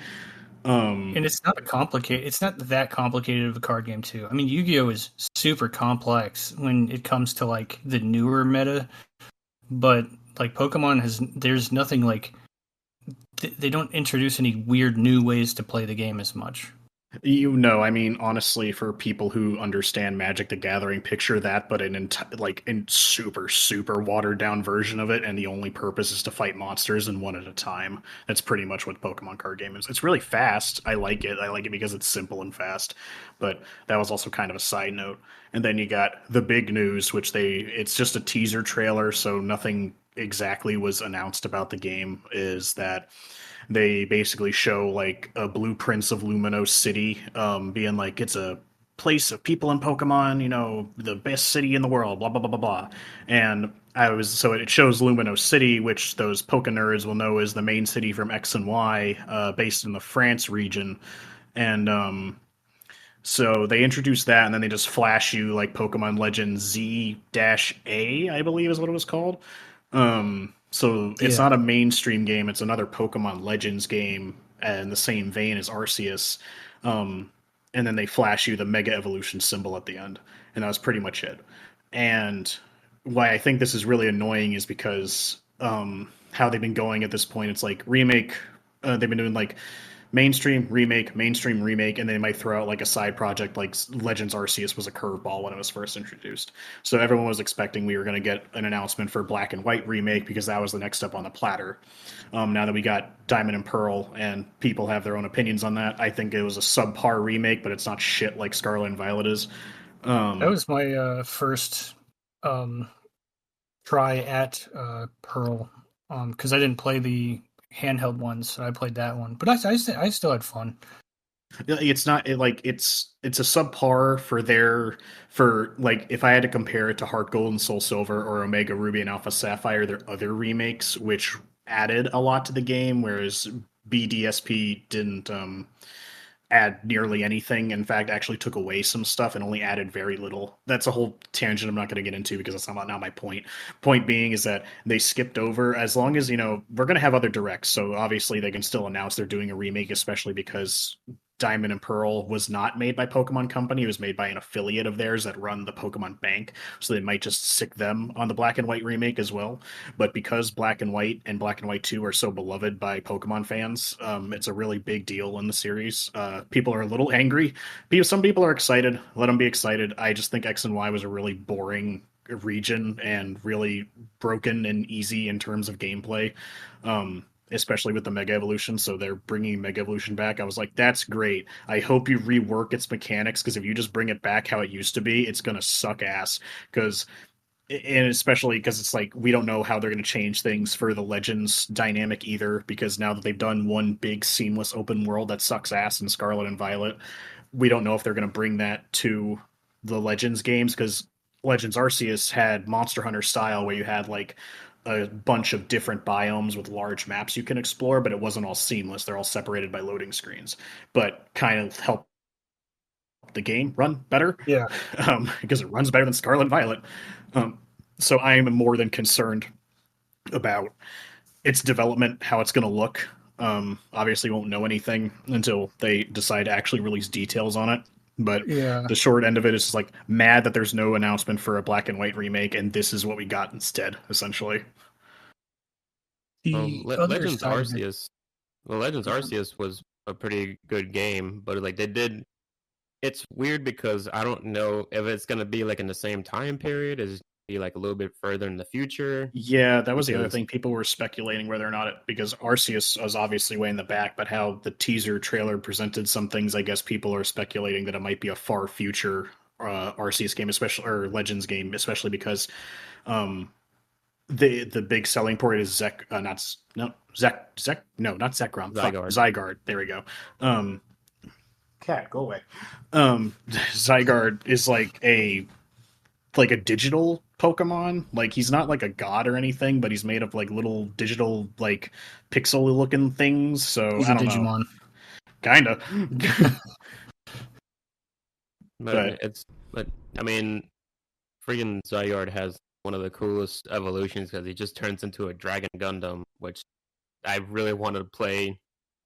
And it's not complicated. It's not that complicated of a card game, too. I mean, Yu-Gi-Oh is super complex when it comes to like the newer meta, but like Pokemon has, there's nothing like they don't introduce any weird new ways to play the game as much. I mean, honestly, for people who understand Magic: The Gathering, picture that, but in super super watered down version of it, and the only purpose is to fight monsters and one at a time. That's pretty much what Pokemon card game is. It's really fast. I like it. I like it because it's simple and fast. But that was also kind of a side note. And then you got the big news, which it's just a teaser trailer, so nothing exactly was announced about the game. Is that they basically show like a blueprints of Lumino City, being like it's a place of people in Pokemon, the best city in the world, blah blah blah blah blah. And it shows Lumino City, which those Poke nerds will know is the main city from X and Y, based in the France region. And so they introduce that, and then they just flash you like Pokemon Legends Z-A, I believe is what it was called. So it's Yeah. not a mainstream game; it's another Pokemon Legends game, in the same vein as Arceus. Um, and then they flash you the Mega Evolution symbol at the end, and that was pretty much it. And why I think this is really annoying is because how they've been going at this point. It's like remake. They've been doing like mainstream remake, and they might throw out like a side project like Legends Arceus was a curveball when it was first introduced. So everyone was expecting we were going to get an announcement for Black and White remake because that was the next step on the platter. Now that we got Diamond and Pearl, and people have their own opinions on that, I think it was a subpar remake, but it's not shit like Scarlet and Violet is. That was my first um, try at Pearl because I didn't play the handheld ones. So I played that one, but I still had fun. It's not like it's a subpar for like if I had to compare it to Heart Gold and Soul Silver or Omega Ruby and Alpha Sapphire, there are other remakes which added a lot to the game, whereas BDSP didn't add nearly anything. In fact, actually took away some stuff and only added very little. That's a whole tangent I'm not going to get into because that's not my point. Point being is that they skipped over, as long as, we're going to have other directs. So obviously they can still announce they're doing a remake, especially because Diamond and Pearl was not made by Pokemon Company. It was made by an affiliate of theirs that run the Pokemon Bank. So they might just stick them on the Black and White remake as well. But because Black and White and Black and White 2 are so beloved by Pokemon fans, it's a really big deal in the series. People are a little angry. Some people are excited. Let them be excited. I just think X and Y was a really boring region and really broken and easy in terms of gameplay. Especially with the Mega Evolution. So they're bringing Mega Evolution back. I was like, that's great. I hope you rework its mechanics because if you just bring it back how it used to be, it's gonna suck ass. Because and especially because it's like we don't know how they're going to change things for the Legends dynamic either. Because now that they've done one big seamless open world that sucks ass in Scarlet and Violet, we don't know if they're going to bring that to the Legends games because Legends Arceus had Monster Hunter style where you had like a bunch of different biomes with large maps you can explore, but it wasn't all seamless. They're all separated by loading screens, but kind of help the game run better Yeah. because it runs better than Scarlet and Violet. Um, so I am more than concerned about its development, how it's going to look. Obviously, won't know anything until they decide to actually release details on it. But Yeah. the short end of it is just like mad that there's no announcement for a Black and White remake, and this is what we got instead, essentially. The other Legends side of it, Arceus, well, Legends Arceus was a pretty good game, but like they did it's weird because I don't know if it's gonna be like in the same time period. Is it be like a little bit further in the future? Yeah, that was the other Because thing. People were speculating whether or not it, because Arceus was obviously way in the back, but how the teaser trailer presented some things, I guess people are speculating that it might be a far future Arceus game, especially, or Legends game, especially because um, the big selling point is not Zekrom, fuck, Zygarde. Zygarde. There we go. Um, Cat, go away. Zygarde is like a digital Pokemon. Like he's not like a god or anything, but he's made of like little digital like pixel looking things. So He's I a don't know. Digimon. Kinda. But But but I mean, freaking Zygarde has one of the coolest evolutions because he just turns into a Dragon Gundam, which I really wanted to play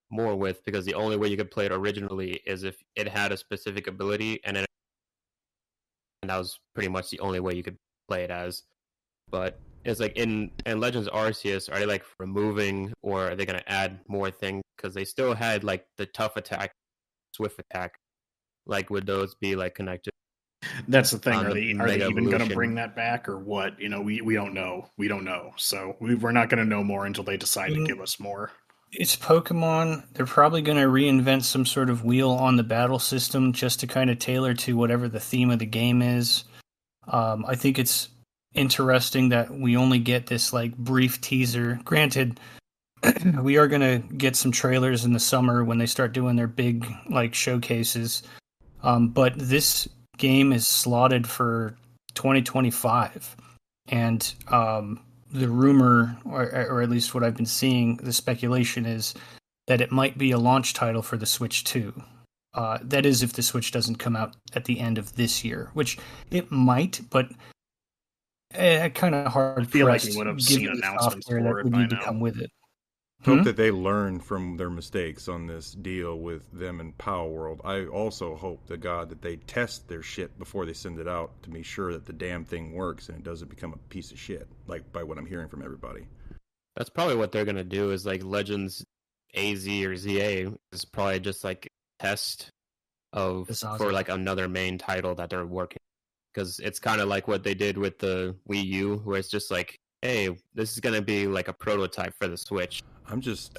more with because the only way you could play it originally is if it had a specific ability, and that was pretty much the only way you could play it as. But it's like in Legends Arceus, are they like removing or are they going to add more things? Because they still had like the tough attack, swift attack. Like would those be like connected that's the thing. on the Are they Mega even going to bring Evolution? that back or what? You know, we don't know. We don't know. So we're not going to know more until they decide to give us more. It's Pokemon. They're probably going to reinvent some sort of wheel on the battle system just to kind of tailor to whatever the theme of the game is. I think it's interesting that we only get this like brief teaser. Granted, we are going to get some trailers in the summer when they start doing their big like showcases. But this game is slotted for 2025, and the rumor, or at least what I've been seeing, the speculation is that it might be a launch title for the Switch 2. That is, if the Switch doesn't come out at the end of this year, which it might, but kind of hard I feel like we pressed would have given seen the announcements software for that it would by need to now. come with it. Hope that they learn from their mistakes on this deal with them and Power World. I also hope to God that they test their shit before they send it out to be sure that the damn thing works and it doesn't become a piece of shit, like by what I'm hearing from everybody. That's probably what they're gonna do. Is like Legends AZ or ZA is probably just like a test of Zaza. for like another main title that they're working. Because it's kind of like what they did with the Wii U, where it's just like, hey, this is gonna be like a prototype for the Switch. I'm just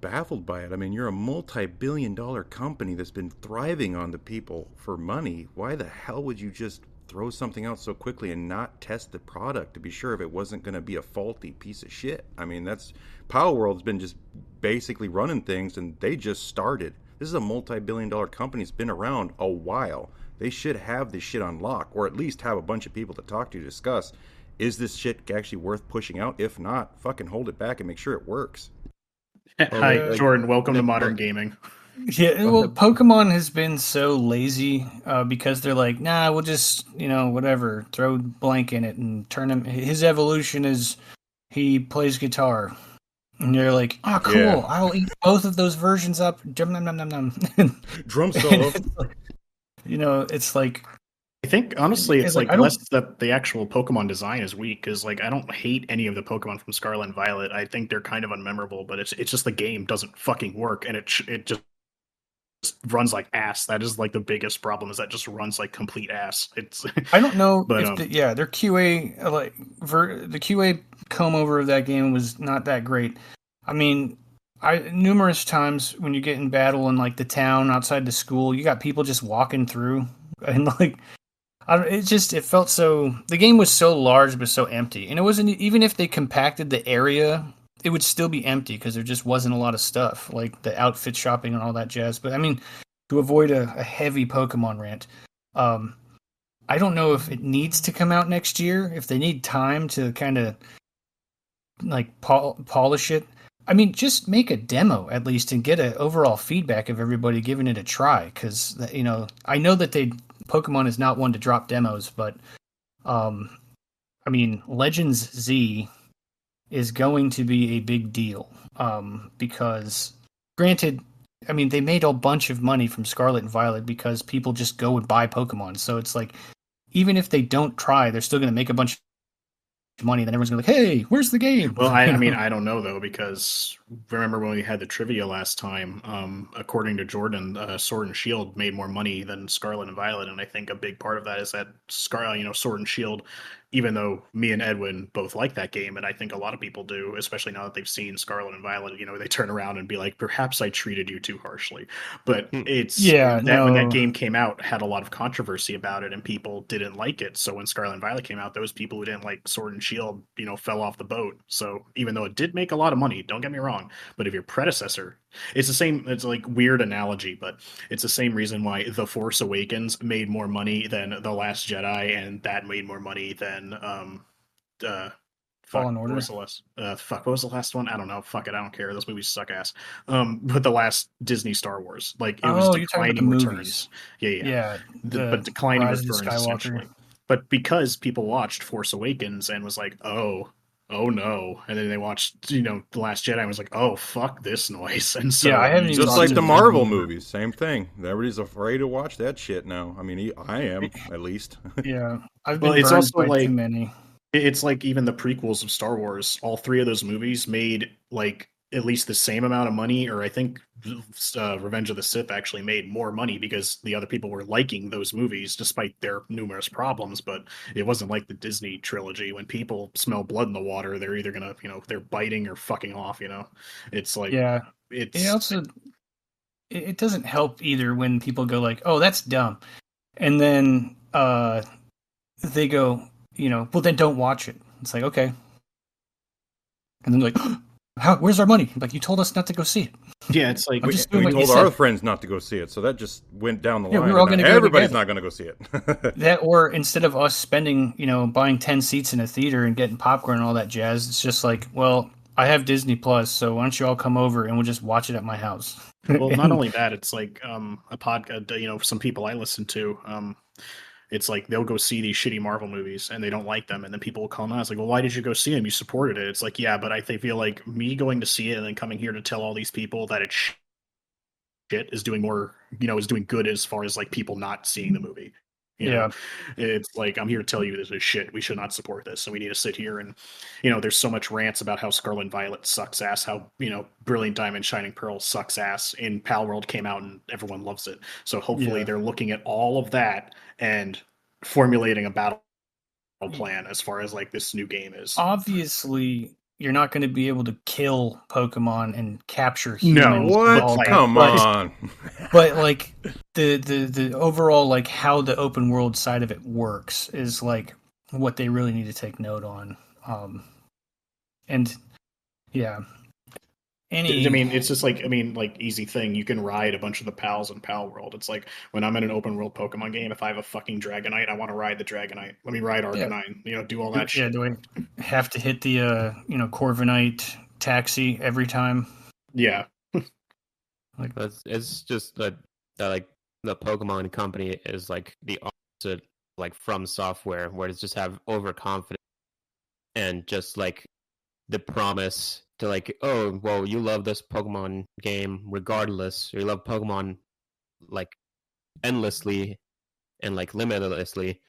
baffled by it. I mean, you're a multi-billion-dollar company that's been thriving on the people for money. Why the hell would you just throw something out so quickly and not test the product to be sure if it wasn't going to be a faulty piece of shit? I mean, that's Power World's been just basically running things, and they just started. This is a multi-billion-dollar company that's been around a while. They should have this shit on lock, or at least have a bunch of people to talk to discuss. Is this shit actually worth pushing out? If not, fucking hold it back and make sure it works. Hi, Like, Jordan. Welcome to modern gaming. Yeah, well, Pokemon has been so lazy because they're like, nah, we'll just, whatever, throw blank in it and turn him. His evolution is he plays guitar. And you're like, oh, cool, Yeah. I'll eat both of those versions up. Nom, nom, nom, nom, nom. Drum solo. It's like, I think honestly, it's like I don't. less that the actual Pokemon design is weak. Because like I don't hate any of the Pokemon from Scarlet and Violet. I think they're kind of unmemorable, but it's just the game doesn't fucking work, and it just runs like ass. That is like the biggest problem. Is that just runs like complete ass. It's I don't know but if their QA the QA comb over of that game was not that great. I mean, numerous times when you get in battle in like the town outside the school, you got people just walking through, and like it felt so. The game was so large but so empty, and it wasn't even if they compacted the area, it would still be empty because there just wasn't a lot of stuff like the outfit shopping and all that jazz. But I mean, to avoid a heavy Pokemon rant, I don't know if it needs to come out next year. If they need time to kind of like polish it. I mean, just make a demo at least and get an overall feedback of everybody giving it a try. Because I know that Pokemon is not one to drop demos, but I mean, Legends Z is going to be a big deal because, granted, I mean, they made a bunch of money from Scarlet and Violet because people just go and buy Pokemon. So it's like, even if they don't try, they're still going to make a bunch of money. Then everyone's going to be like, hey, where's the game? well, I mean, I don't know though because remember when we had the trivia last time. According to Jordan, Sword and Shield made more money than Scarlet and Violet, and I think a big part of that is that Sword and Shield, even though me and Edwin both like that game, and I think a lot of people do, especially now that they've seen Scarlet and Violet, they turn around and be like, perhaps I treated you too harshly. But it's Yeah, that when that no. game came out, had a lot of controversy about it, and people didn't like it. So when Scarlet and Violet came out, those people who didn't like Sword and Shield, fell off the boat. So even though it did make a lot of money, don't get me wrong, but if your predecessor, it's the same. It's like weird analogy, but it's the same reason why The Force Awakens made more money than The Last Jedi, and that made more money than uh, fuck, Fallen what Order. was the last? What was the last one? I don't know. Fuck it, I don't care. Those movies suck ass. But the last Disney Star Wars, like it was Oh, you're talking about the declining movies. returns. Yeah, yeah, Yeah, but the declining Rise of the returns Skywalker. essentially. But because people watched Force Awakens and was like, oh no, and then they watched The Last Jedi and was like, oh fuck this noise, and Yeah, I so haven't you even Just saw like seen the the two. third Marvel one. movies, same thing. Everybody's afraid to watch that shit now. I mean, I am at least. Yeah, I've Well, been it's burned also by too like many. it's like even the prequels of Star Wars, all three of those movies made like at least the same amount of money, or I think Revenge of the Sith actually made more money because the other people were liking those movies despite their numerous problems. But it wasn't like the Disney trilogy. When people smell blood in the water, they're either gonna, they're biting or fucking off. It's like Yeah, it it's also it doesn't help either when people go like, "Oh, that's dumb," and then they go, well, then don't watch it. It's like, okay, and then like, where's our money? Like, you told us not to go see it. yeah, it's like I'm We, just doing we what you told our said. friends not to go see it, so that just went down the Yeah, we line. were all And going now to go everybody's together. not going to go see it. That, or instead of us spending, buying 10 seats in a theater and getting popcorn and all that jazz, it's just like, well, I have Disney Plus, so why don't you all come over and we'll just watch it at my house? well, not And only that, it's like a podcast. Some people I listen to. It's like they'll go see these shitty Marvel movies and they don't like them, and then people will call them out. It's like, well, why did you go see them? You supported it. It's like, yeah, but they feel like me going to see it and then coming here to tell all these people that it's shit is doing more, is doing good as far as like people not seeing the movie. You know, yeah, it's like I'm here to tell you this is shit. We should not support this, and we need to sit here and, there's so much rants about how Scarlet and Violet sucks ass, how Brilliant Diamond, Shining Pearl sucks ass. In Pal World came out and everyone loves it. So hopefully yeah. they're looking at all of that and formulating a battle plan as far as like this new game is. Obviously, you're not going to be able to kill Pokemon and capture No, humans and but What? all like, that, Come on. but like the overall, like how the open world side of it works is like what they really need to take note on. And yeah, I any mean, it's just like, like easy thing. You can ride a bunch of the pals in Pal World. It's like when I'm in an open world Pokemon game, if I have a fucking Dragonite, I want to ride the Dragonite. Let me ride yeah, Arcanine. Do all that shit. do I have to hit the Corviknight taxi every time? Yeah, Like, It's just that like the Pokemon company is like the opposite, like From Software, where it's just have overconfidence and just like the promise to like, oh well, you love this Pokemon game regardless, or you love Pokemon like endlessly and like limitlessly.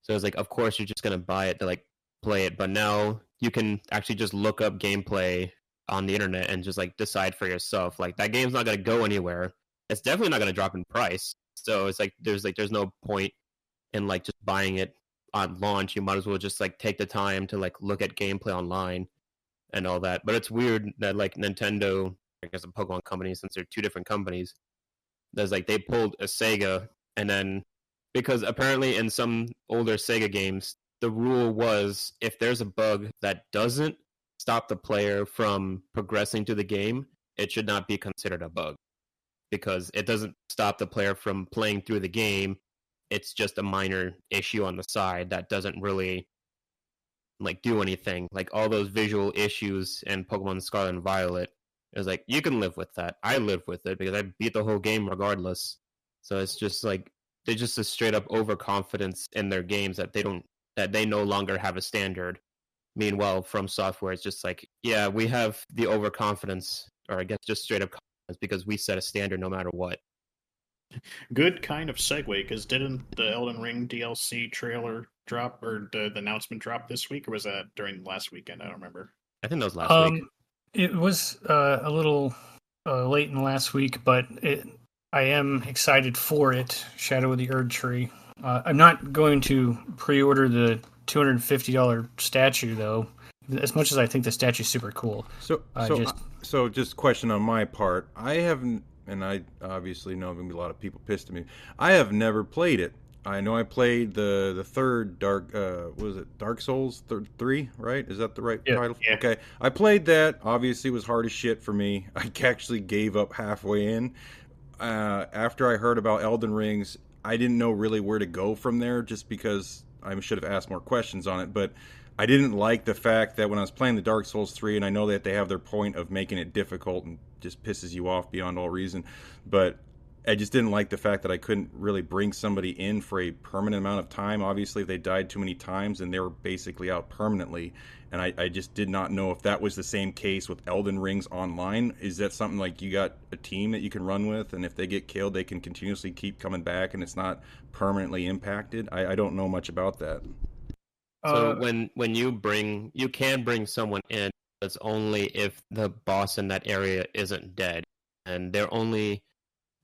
So it's like, of course you're just gonna buy it to like play it, but now you can actually just look up gameplay on the internet and just like decide for yourself. Like that game's not gonna go anywhere. It's definitely not gonna drop in price. So it's like there's no point in like just buying it on launch. You might as well just like take the time to like look at gameplay online and all that. But it's weird that like Nintendo, I guess a Pokemon company, since they're two different companies, there's like they pulled a Sega, and then because apparently in some older Sega games, the rule was if there's a bug that doesn't stop the player from progressing to the game, it should not be considered a bug because it doesn't stop the player from playing through the game. It's just a minor issue on the side that doesn't really like do anything. Like all those visual issues in Pokemon Scarlet and Violet, it was like you can live with that. I live with it because I beat the whole game regardless. So it's just like they're just a straight up overconfidence in their games that they no longer have a standard. Meanwhile, From Software, it's just like, yeah, we have the overconfidence, or I guess just straight up confidence because we set a standard no matter what. good kind of segue because didn't the Elden Ring DLC trailer drop or the announcement drop this week, or was that during last weekend? I don't remember. I think that was last week. um, It was a little late in the last week, but I am excited for it. Shadow of the Erd Tree. I'm not going to pre-order the $250 statue though. As much as I think the statue's super cool. So just question on my part. I haven't, and I obviously know there's gonna be a lot of people pissed at me. I have never played it. I know I played the third Dark, what was it, Dark Souls 3, right? Is that the right title? Yeah. Okay, I played that. Obviously, it was hard as shit for me. I actually gave up halfway in. After I heard about Elden Rings, I didn't know really where to go from there, just because I should have asked more questions on it. But I didn't like the fact that when I was playing the Dark Souls 3, and I know that they have their point of making it difficult and just pisses you off beyond all reason, but I just didn't like the fact that I couldn't really bring somebody in for a permanent amount of time. Obviously, if they died too many times, and they were basically out permanently. And I just did not know if that was the same case with Elden Rings Online. Is that something like you got a team that you can run with, and if they get killed, they can continuously keep coming back, and it's not permanently impacted? I don't know much about that. So when you can bring someone in, it's only if the boss in that area isn't dead, and they're only.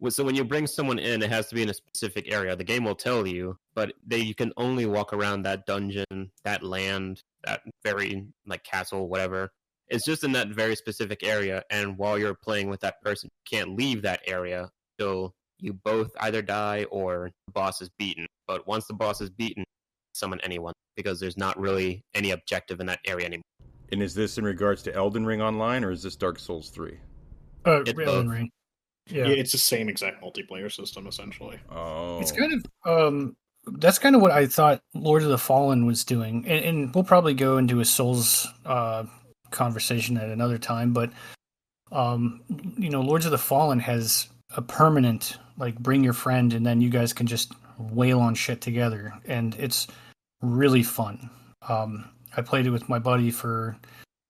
So when you bring someone in, it has to be in a specific area. The game will tell you, but you can only walk around that dungeon, that land, that very like castle, whatever. It's just in that very specific area, and while you're playing with that person, you can't leave that area till you both either die or the boss is beaten. But once the boss is beaten, summon anyone because there's not really any objective in that area anymore. And is this in regards to Elden Ring Online, or is this Dark Souls 3? It's Elden both. Ring. Yeah, it's the same exact multiplayer system essentially. Oh. It's kind of that's kind of what I thought Lord of the Fallen was doing, and we'll probably go into a Souls conversation at another time. But Lords of the Fallen has a permanent like bring your friend, and then you guys can just wail on shit together, and it's really fun. I played it with my buddy for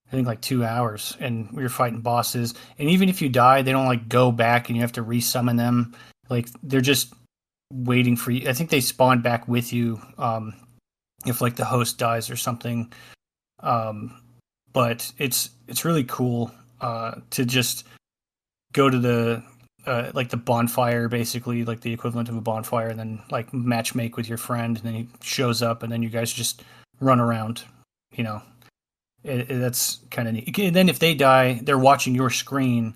I think like 2 hours, and we were fighting bosses. And even if you die, they don't like go back and you have to resummon them. Like they're just waiting for you. I think they spawn back with you if like the host dies or something. But it's really cool to just go to the like the bonfire, basically like the equivalent of a bonfire, and then like match make with your friend, and then he shows up, and then you guys just run around, that's kind of neat. And then if they die, they're watching your screen,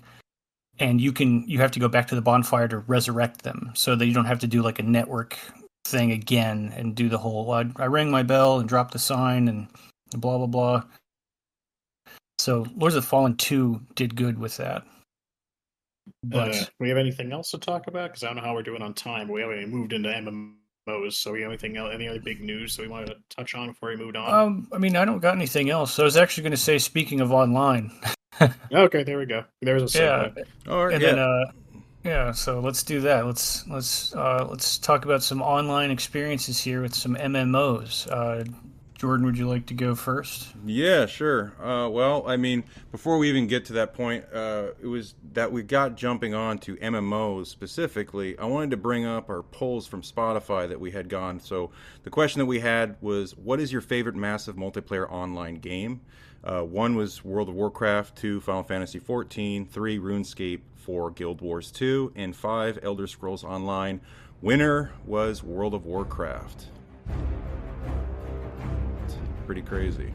and you have to go back to the bonfire to resurrect them, so that you don't have to do like a network thing again and do the whole I rang my bell and dropped the sign and blah blah blah. So Lords of the Fallen 2 did good with that. But we have anything else to talk about? Because I don't know how we're doing on time. We haven't moved into MMOs, so we have anything else, any other big news that we wanted to touch on before we moved on? I mean, I don't got anything else. So I was actually going to say, speaking of online. Okay, there we go. There's a segue. Yeah. All right. And then, so let's do that. Let's talk about some online experiences here with some MMOs. Jordan, would you like to go first? Yeah, sure. Well, I mean, before we even get to that point, it was that we got jumping on to MMOs specifically. I wanted to bring up our polls from Spotify that we had gone. So the question that we had was, what is your favorite massive multiplayer online game? 1 was World of Warcraft, 2 Final Fantasy XIV, 3 RuneScape, 4 Guild Wars 2, and 5 Elder Scrolls Online. Winner was World of Warcraft. Pretty crazy.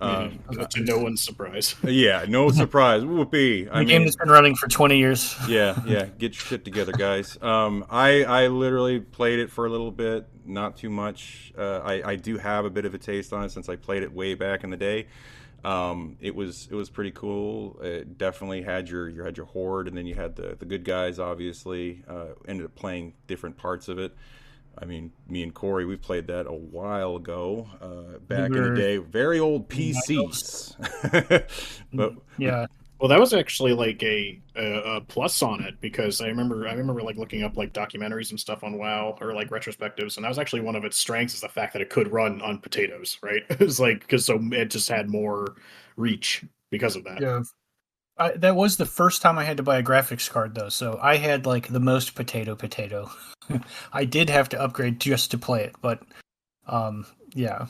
To no one's surprise. Yeah, no surprise. Whoopee. A game that's been running for 20 years. Yeah. Get your shit together, guys. I literally played it for a little bit, not too much. I do have a bit of a taste on it since I played it way back in the day. It was pretty cool. It definitely had your horde, and then you had the good guys. Obviously, ended up playing different parts of it. I mean, me and Corey, we played that a while ago, back in the day. Very old PCs. But yeah. Well, that was actually like a plus on it, because I remember like looking up like documentaries and stuff on WoW, or like retrospectives, and that was actually one of its strengths, is the fact that it could run on potatoes, right? It was like, because it just had more reach because of that. Yeah. That was the first time I had to buy a graphics card, though, so I had like the most potato. I did have to upgrade just to play it, but yeah.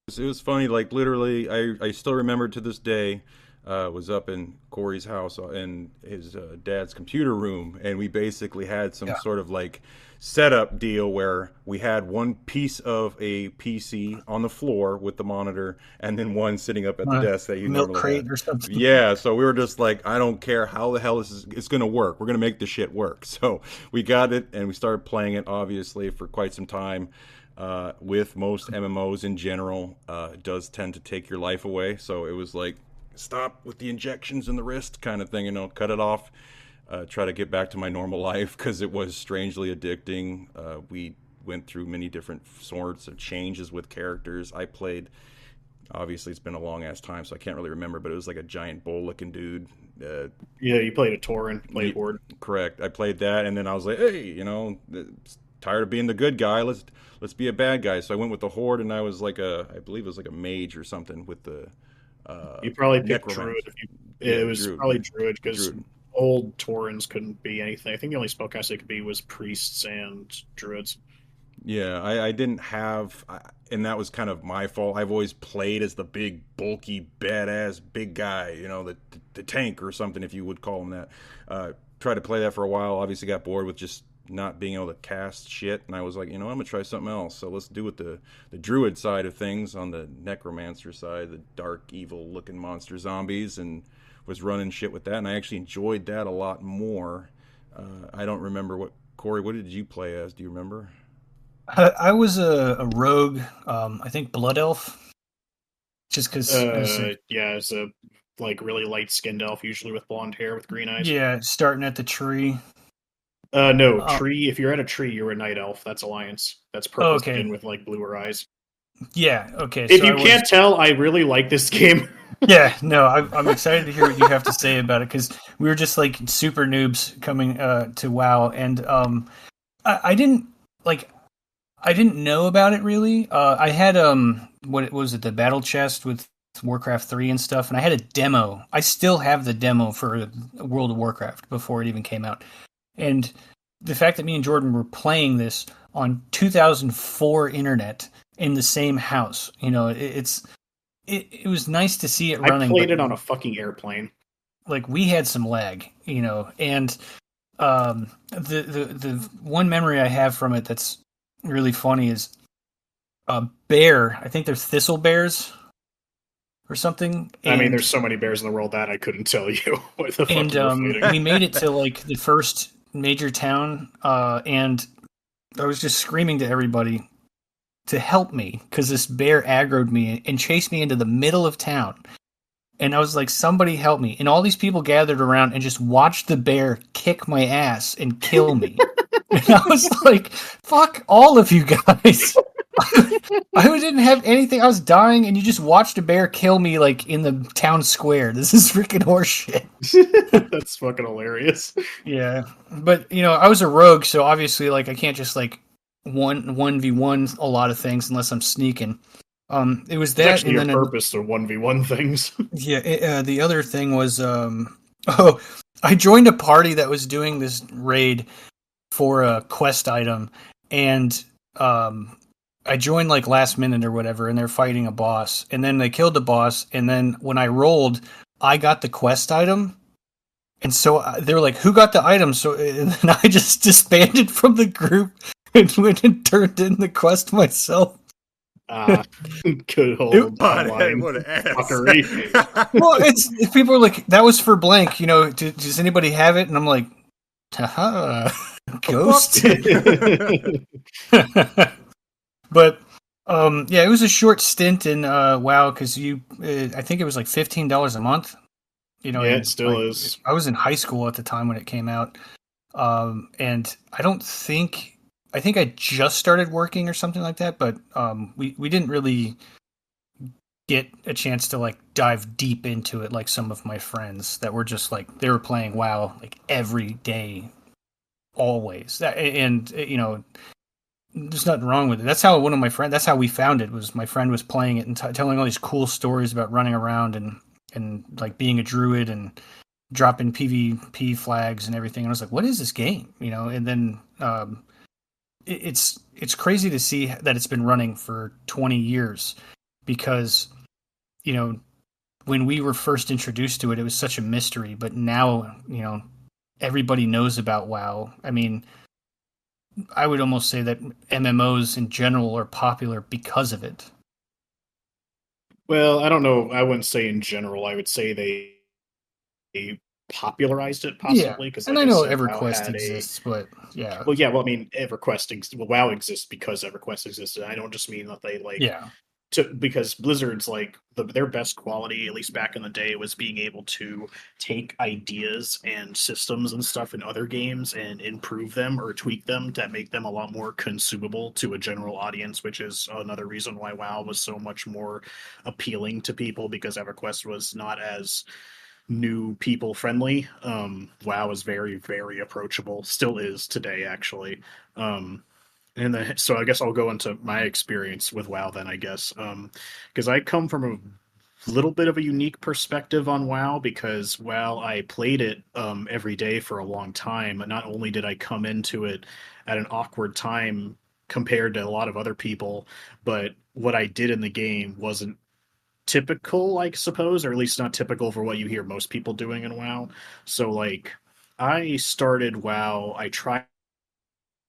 It was funny, like literally, I still remember to this day. was up in Corey's house in his dad's computer room, and we basically had some sort of like setup deal where we had one piece of a PC on the floor with the monitor, and then one sitting up at the desk that you milk normally crate had. or something. Yeah, so we were just like, I don't care how the hell this is, it's going to work. We're going to make this shit work. So we got it, and we started playing it, obviously, for quite some time. With most MMOs in general, it does tend to take your life away. So it was like, stop with the injections in the wrist kind of thing, cut it off. Try to get back to my normal life because it was strangely addicting. We went through many different sorts of changes with characters. I played, obviously it's been a long ass time, so I can't really remember, but it was like a giant bull looking dude. Yeah, you played a Tauren, played Horde. Correct. I played that, and then I was like, hey, tired of being the good guy. Let's be a bad guy. So I went with the Horde, and I was like I believe it was like a mage or something with the. You probably picked Druid. It was Druid. probably Druid because old Taurens couldn't be anything. I think the only spellcast they could be was priests and druids. Yeah, I didn't have, and that was kind of my fault. I've always played as the big, bulky, badass, big guy, the tank or something, if you would call him that. Tried to play that for a while. Obviously, got bored with just not being able to cast shit, and I was like, I'm gonna try something else. So let's do it the druid side of things on the necromancer side, the dark, evil-looking monster zombies, and was running shit with that, and I actually enjoyed that a lot more. I don't remember Corey, what did you play as? Do you remember? I was a rogue, I think Blood Elf, just because. It's a like really light skinned elf, usually with blonde hair with green eyes. Yeah, starting at the tree. No, tree. If you're at a tree, you're a night elf. That's Alliance. That's purple skin with like bluer eyes. Yeah. Okay. If you can't tell, I really like this game. Yeah. No, I'm excited to hear what you have to say about it because we were just like super noobs coming to WoW, and I didn't know about it really. I had what was it, the battle chest with Warcraft 3 and stuff, and I had a demo. I still have the demo for World of Warcraft before it even came out. And the fact that me and Jordan were playing this on 2004 internet in the same house, it was nice to see it running. I played it on a fucking airplane. Like, we had some lag, and the one memory I have from it that's really funny is a bear. I think they're thistle bears or something. And, there's so many bears in the world that I couldn't tell you what the fuck you were fighting. We made it to like the first major town, and I was just screaming to everybody to help me because this bear aggroed me and chased me into the middle of town. And I was like, somebody help me. And all these people gathered around and just watched the bear kick my ass and kill me. And I was like, fuck all of you guys. I didn't have anything. I was dying, and you just watched a bear kill me like in the town square. This is freaking horseshit. That's fucking hilarious. Yeah. But, I was a rogue, so obviously like I can't just like 1v1 a lot of things unless I'm sneaking. It was that, it's actually and your purpose to 1v1 things. Yeah. The other thing was, I joined a party that was doing this raid for a quest item, and I joined like last minute or whatever, and they're fighting a boss, and then they killed the boss, and then when I rolled, I got the quest item, and so they were like, "Who got the item?" So and then I just disbanded from the group and went and turned in the quest myself. Good old online fuckery. Well, people are like, "That was for blank." Does anybody have it? And I'm like, haha, ghosted. But it was a short stint in WoW because I think it was like $15 a month. Yeah, it still is. I was in high school at the time when it came out, and I think I just started working or something like that. But we didn't really get a chance to like dive deep into it like some of my friends that were just like they were playing WoW like every day, always. There's nothing wrong with it. That's how that's how we found it. Was my friend was playing it and telling all these cool stories about running around and like being a druid and dropping PvP flags and everything. And I was like, what is this game? And then it's crazy to see that it's been running for 20 years because, when when we were first introduced to it, it was such a mystery. But now, everybody knows about WoW. I mean, I would almost say that MMOs in general are popular because of it. Well, I don't know. I wouldn't say in general. I would say they popularized it Yeah, possibly because, and like I I know said, WoW EverQuest had a. exists, but yeah, Well, yeah. Well, I mean, WoW exists because EverQuest existed. I don't just mean that they yeah, because Blizzard's their best quality, at least back in the day, was being able to take ideas and systems and stuff in other games and improve them or tweak them to make them a lot more consumable to a general audience, which is another reason why WoW was so much more appealing to people because EverQuest was not as new people friendly. WoW is very, very approachable, still is today, actually. So I guess I'll go into my experience with WoW then, I guess, because I come from a little bit of a unique perspective on WoW because while I played it every day for a long time, not only did I come into it at an awkward time compared to a lot of other people, but what I did in the game wasn't typical, I suppose, or at least not typical for what you hear most people doing in WoW. So I started WoW. I tried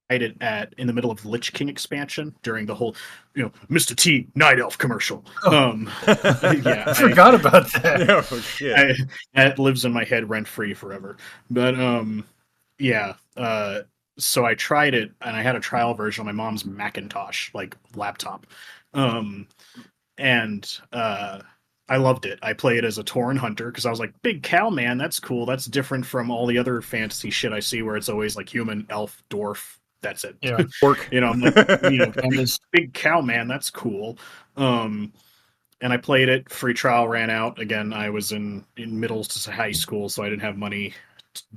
it at in the middle of the Lich King expansion during the whole, Mr. T Night Elf commercial. Oh. Yeah, I forgot about that. Yeah, oh, shit. that lives in my head rent free forever. But yeah. So I tried it, and I had a trial version on my mom's Macintosh laptop, um, and I loved it. I play it as a Tauren hunter because I was like, big cow man, that's cool. That's different from all the other fantasy shit I see where it's always like human, elf, dwarf. That's it. Yeah, Orc. I'm like, pandas. big cow man, that's cool. Um, and I played it. Free trial ran out. Again, I was in middle to high school, so I didn't have money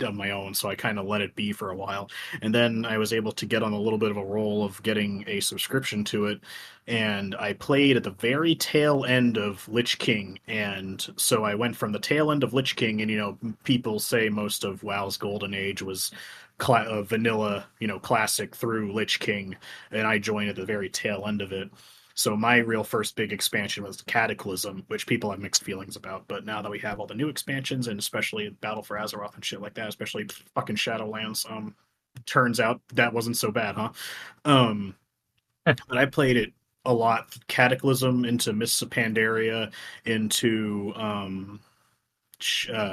on my own, so I kind of let it be for a while. And then I was able to get on a little bit of a roll of getting a subscription to it, and I played at the very tail end of Lich King. And so I went from the tail end of Lich King, and people say most of WoW's golden age was vanilla, classic through Lich King, and I joined at the very tail end of it. So my real first big expansion was Cataclysm, which people have mixed feelings about. But now that we have all the new expansions, and especially Battle for Azeroth and shit like that, especially fucking Shadowlands, turns out that wasn't so bad, huh? But I played it a lot. Cataclysm into Mists of Pandaria, into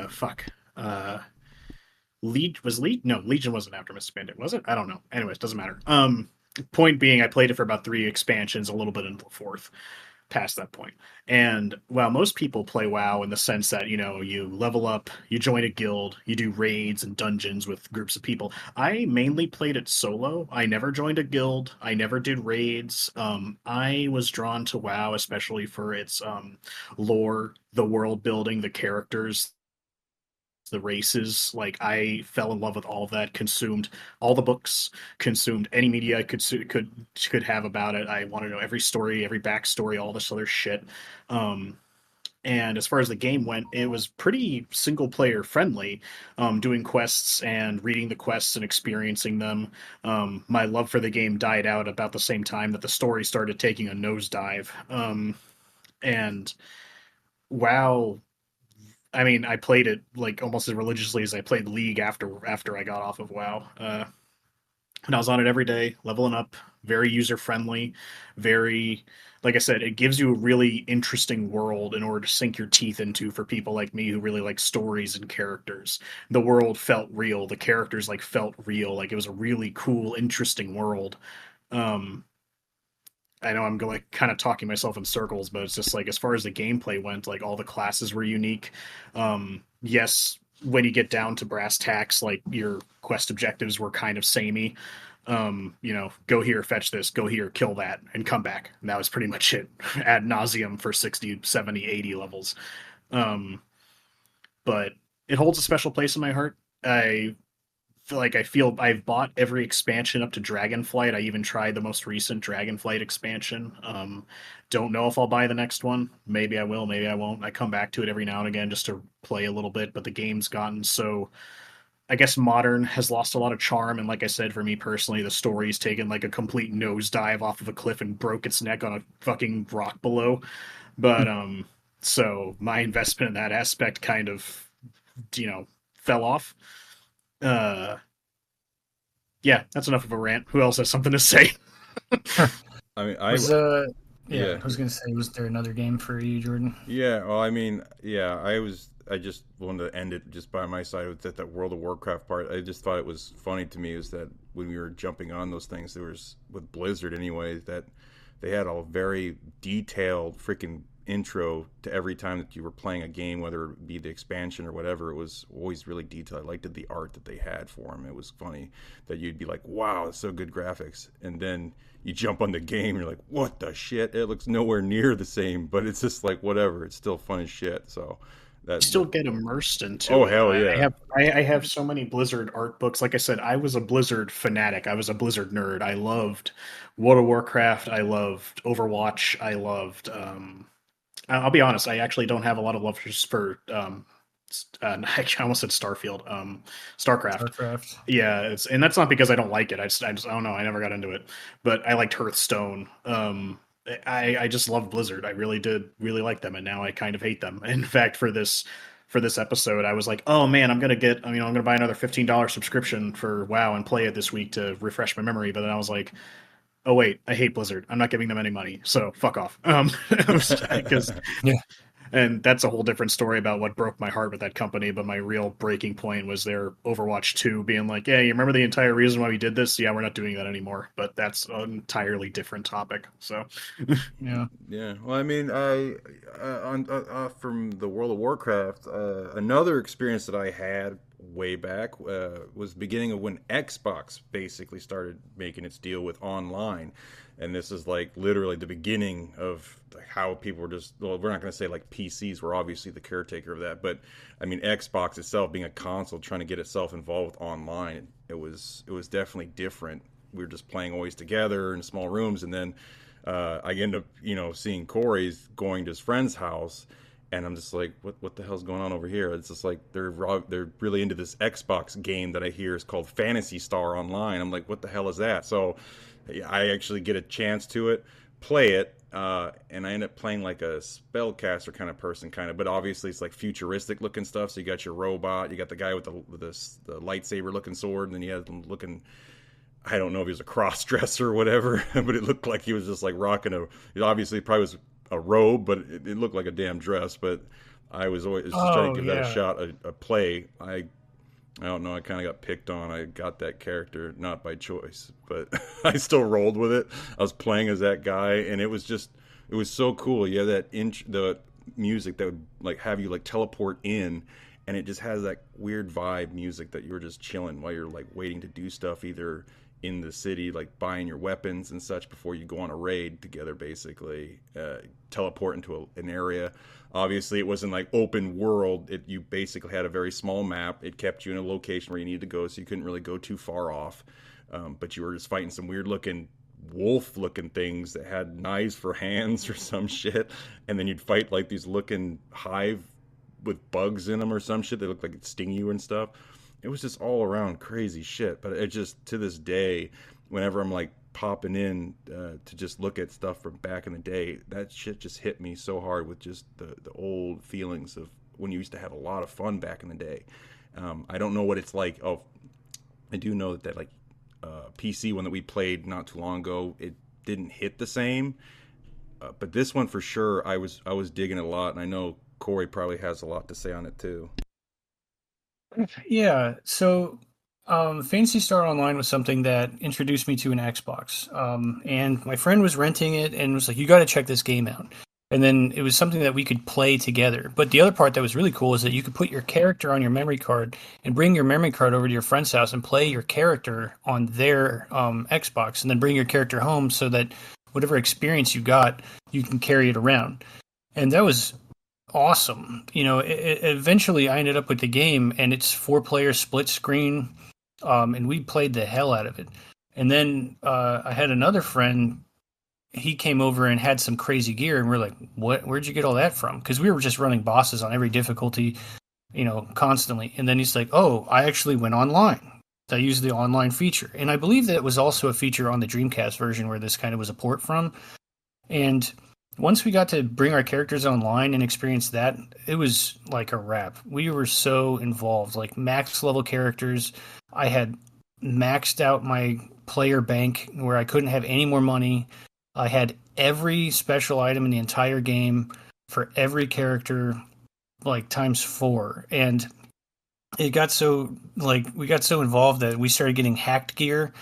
fuck. Legion wasn't after Mists of Pandaria, was it? I don't know. Anyways, doesn't matter. Point being, I played it for about 3 expansions, a little bit into the 4th, past that point. And while most people play WoW in the sense that, you level up, you join a guild, you do raids and dungeons with groups of people, I mainly played it solo. I never joined a guild. I never did raids. I was drawn to WoW, especially for its lore, the world building, the characters, the races. I fell in love with all of that, consumed all the books, consumed any media I could have about it. I want to know every story, every backstory, all this other shit. And as far as the game went, it was pretty single player friendly, doing quests and reading the quests and experiencing them. My love for the game died out about the same time that the story started taking a nosedive. And WoW, I mean, I played it almost as religiously as I played League after I got off of WoW. And I was on it every day, leveling up. Very user friendly, very, like I said, it gives you a really interesting world in order to sink your teeth into for people like me who really like stories and characters. The world felt real. The characters felt real. It was a really cool, interesting world. Um, I know I'm going kind of talking myself in circles, but it's just as far as the gameplay went, all the classes were unique. Yes, when you get down to brass tacks, your quest objectives were kind of samey. Go here, fetch this, go here, kill that, and come back. And that was pretty much it ad nauseum for 60, 70, 80 levels. Um, but it holds a special place in my heart. I feel I've bought every expansion up to Dragonflight. I even tried the most recent Dragonflight expansion. Don't know if I'll buy the next one. Maybe I will, maybe I won't. I come back to it every now and again just to play a little bit, but the game's gotten so, I guess, modern, has lost a lot of charm. And like I said, for me personally, the story's taken a complete nosedive off of a cliff and broke its neck on a fucking rock below. But So my investment in that aspect kind of, fell off. Uh, yeah, that's enough of a rant. Who else has something to say? I mean, Yeah, yeah, I was gonna say, was there another game for you, Jordan? yeah. Well, I mean, yeah. I just wanted to end it just by my side with that World of Warcraft part. I just thought it was funny to me is that when we were jumping on those things, there was with Blizzard anyway that they had a very detailed freaking intro to every time that you were playing a game, whether it be the expansion or whatever. It was always really detailed. I liked the art that they had for them. It was funny that you'd be like, "Wow, it's so good graphics," and then you jump on the game, and you're like, "What the shit?" It looks nowhere near the same, but it's just like whatever. It's still fun as shit. So that, Still get immersed into oh it. hell I yeah, have I have so many Blizzard art books. Like I said, I was a Blizzard fanatic. I was a Blizzard nerd. I loved World of Warcraft. I loved Overwatch. I loved. I'll be honest. I actually don't have a lot of love just for. I almost said Starfield. StarCraft. StarCraft. Yeah, and that's not because I don't like it. I don't know. I never got into it, but I liked Hearthstone. I just love Blizzard. I really did really like them, and now I kind of hate them. In fact, for this episode, I was like, oh man, I'm gonna buy another $15 subscription for WoW and play it this week to refresh my memory. But then I was like, oh wait, I hate Blizzard. I'm not giving them any money, so fuck off. Because Yeah. and that's a whole different story about what broke my heart with that company. But my real breaking point was their Overwatch 2 being like, yeah, you remember the entire reason why we did this? Yeah, we're not doing that anymore. But that's an entirely different topic. So, Yeah. yeah. Well, I mean, I from the World of Warcraft, another experience that I had way back was the beginning of when Xbox basically started making its deal with online, and this is like literally the beginning of how people were just. Well, we're not going to say like PCs were obviously the caretaker of that, but I mean Xbox itself being a console trying to get itself involved online, it was definitely different. We were just playing always together in small rooms, and then I end up, seeing Corey's going to his friend's house, and I'm just like, what the hell's going on over here? It's just like they're really into this Xbox game that I hear is called Fantasy Star Online. I'm like, what the hell is that? So I actually get a chance to play it, and I end up playing like a spellcaster kind of person, but obviously it's like futuristic looking stuff. So you got your robot, you got the guy with the lightsaber looking sword, and then you have them looking. I don't know if he was a cross dresser or whatever, but it looked like he was just like rocking it obviously probably was a robe, but it looked like a damn dress. But I was always just trying to give that a shot, a play. I don't know. I kind of got picked on. I got that character not by choice, but I still rolled with it. I was playing as that guy, and it was so cool. You have the music that would like have you like teleport in, and it just has that weird vibe music that you were just chilling while you're like waiting to do stuff either in the city, like buying your weapons and such before you go on a raid together, basically teleport into an area. Obviously it wasn't like open world. You basically had a very small map. It kept you in a location where you needed to go, so you couldn't really go too far off, but you were just fighting some weird looking wolf looking things that had knives for hands or some shit, and then you'd fight like these looking hive with bugs in them or some shit. They looked like it'd sting you and stuff. It was just all around crazy shit. But it just, to this day, whenever I'm like popping in to just look at stuff from back in the day, that shit just hit me so hard with just the old feelings of when you used to have a lot of fun back in the day. I don't know what it's like. Oh, I do know that like PC one that we played not too long ago, it didn't hit the same. But this one for sure, I was digging it a lot, and I know Corey probably has a lot to say on it too. Yeah, so Fantasy Star Online was something that introduced me to an Xbox. And my friend was renting it and was like, you got to check this game out. And then it was something that we could play together. But the other part that was really cool is that you could put your character on your memory card and bring your memory card over to your friend's house and play your character on their Xbox, and then bring your character home so that whatever experience you got, you can carry it around. And that was awesome. Eventually I ended up with the game, and it's 4-player split screen, and we played the hell out of it. And then I had another friend. He came over and had some crazy gear, and we're like, where'd you get all that from? Because we were just running bosses on every difficulty, constantly. And then he's like, oh, I actually went online. I used the online feature. And I believe that it was also a feature on the Dreamcast version where this kind of was a port from. And once we got to bring our characters online and experience that, it was like a wrap. We were so involved, like max level characters. I had maxed out my player bank where I couldn't have any more money. I had every special item in the entire game for every character, like times 4. And it got so, like, we got so involved that we started getting hacked gear.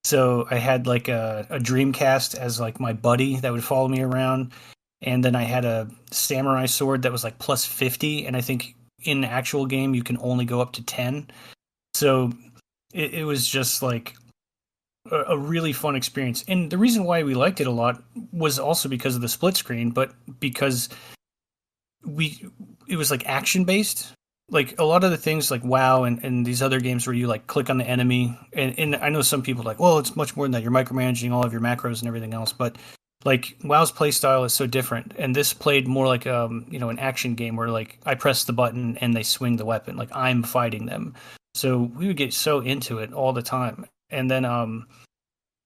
So I had like a Dreamcast as like my buddy that would follow me around, and then I had a samurai sword that was like plus 50, and I think in the actual game you can only go up to 10. So it was just like a really fun experience. And the reason why we liked it a lot was also because of the split screen, but because it was like action based. Like a lot of the things like WoW and these other games where you like click on the enemy, and I know some people are like, well, it's much more than that. You're micromanaging all of your macros and everything else, but like WoW's playstyle is so different, and this played more like an action game where like I press the button and they swing the weapon, like I'm fighting them. So we would get so into it all the time, and then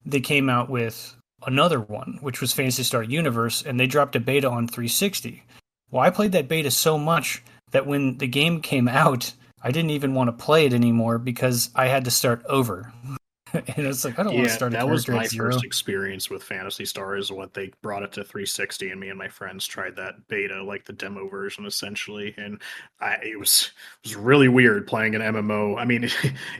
they came out with another one, which was Phantasy Star Universe, and they dropped a beta on 360. Well, I played that beta so much that when the game came out, I didn't even want to play it anymore because I had to start over. And it's like, I don't want to start a that was character my at 0. first experience with Phantasy Star. Is what they brought it to 360, and me and my friends tried that beta, like the demo version, essentially. And it was really weird playing an MMO. I mean,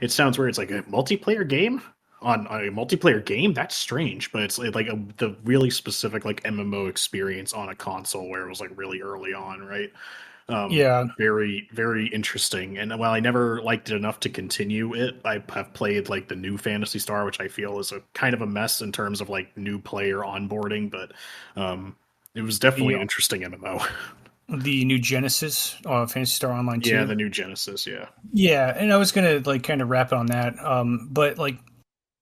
it sounds weird. It's like a multiplayer game on a multiplayer game. That's strange, but it's like the really specific like MMO experience on a console where it was like really early on, right? Yeah, Very, very interesting. And while I never liked it enough to continue it, I have played like the new Phantasy Star, which I feel is a kind of a mess in terms of like new player onboarding, but it was definitely the an interesting MMO. the new Genesis, Fantasy Star Online Yeah, 2. the new Genesis, yeah. Yeah, and I was gonna like kind of wrap it on that. But like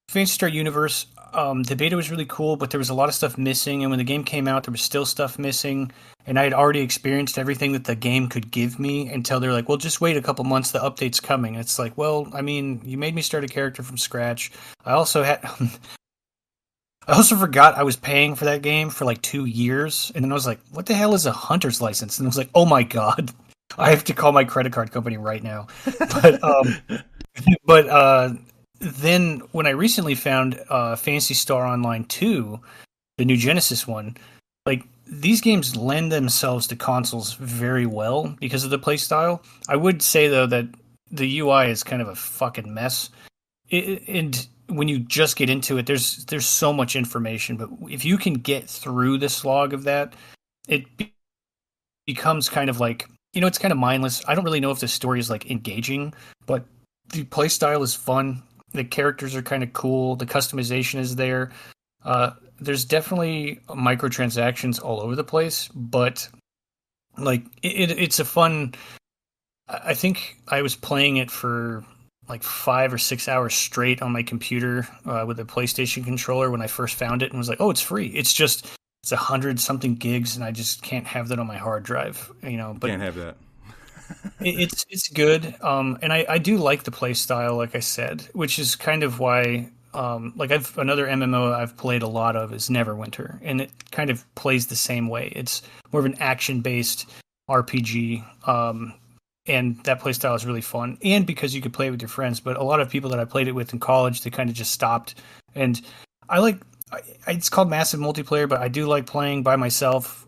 Phantasy Star Universe, the beta was really cool, but there was a lot of stuff missing. And when the game came out, there was still stuff missing. And I had already experienced everything that the game could give me until they're like, well, just wait a couple months. The update's coming. And it's like, well, I mean, you made me start a character from scratch. I also had. I also forgot I was paying for that game for like 2 years. And then I was like, what the hell is a hunter's license? And I was like, oh my God, I have to call my credit card company right now. But, but then when I recently found Phantasy Star Online 2, the new Genesis one, like these games lend themselves to consoles very well because of the playstyle. I would say though that the UI is kind of a fucking mess. And when you just get into it, there's so much information, but if you can get through the slog of that, it becomes kind of like, it's kind of mindless. I don't really know if the story is like engaging, but the playstyle is fun. The characters are kind of cool. The customization is there. There's definitely microtransactions all over the place, but like it's a fun. I think I was playing it for like 5 or 6 hours straight on my computer with a PlayStation controller when I first found it, and was like, "Oh, it's free." It's 100 something gigs, and I just can't have that on my hard drive. But Can't have that. it's good, and I do like the play style, like I said, which is kind of why like another MMO I've played a lot of is Neverwinter, and it kind of plays the same way. It's more of an action based RPG, and that play style is really fun, and because you could play it with your friends. But a lot of people that I played it with in college, they kind of just stopped, and I like. It's called massive multiplayer, but I do like playing by myself.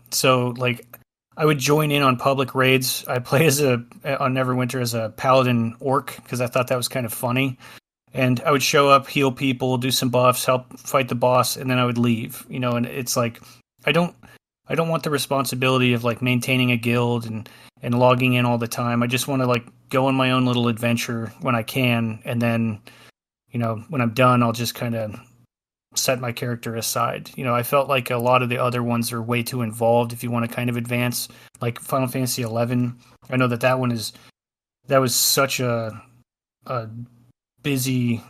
So like I would join in on public raids. I play on Neverwinter as a paladin orc because I thought that was kind of funny. And I would show up, heal people, do some buffs, help fight the boss, and then I would leave. And it's like I don't want the responsibility of like maintaining a guild and logging in all the time. I just want to like go on my own little adventure when I can, and then when I'm done, I'll just kind of set my character aside. I felt like a lot of the other ones are way too involved if you want to kind of advance. Like Final Fantasy 11, I know that was such a busy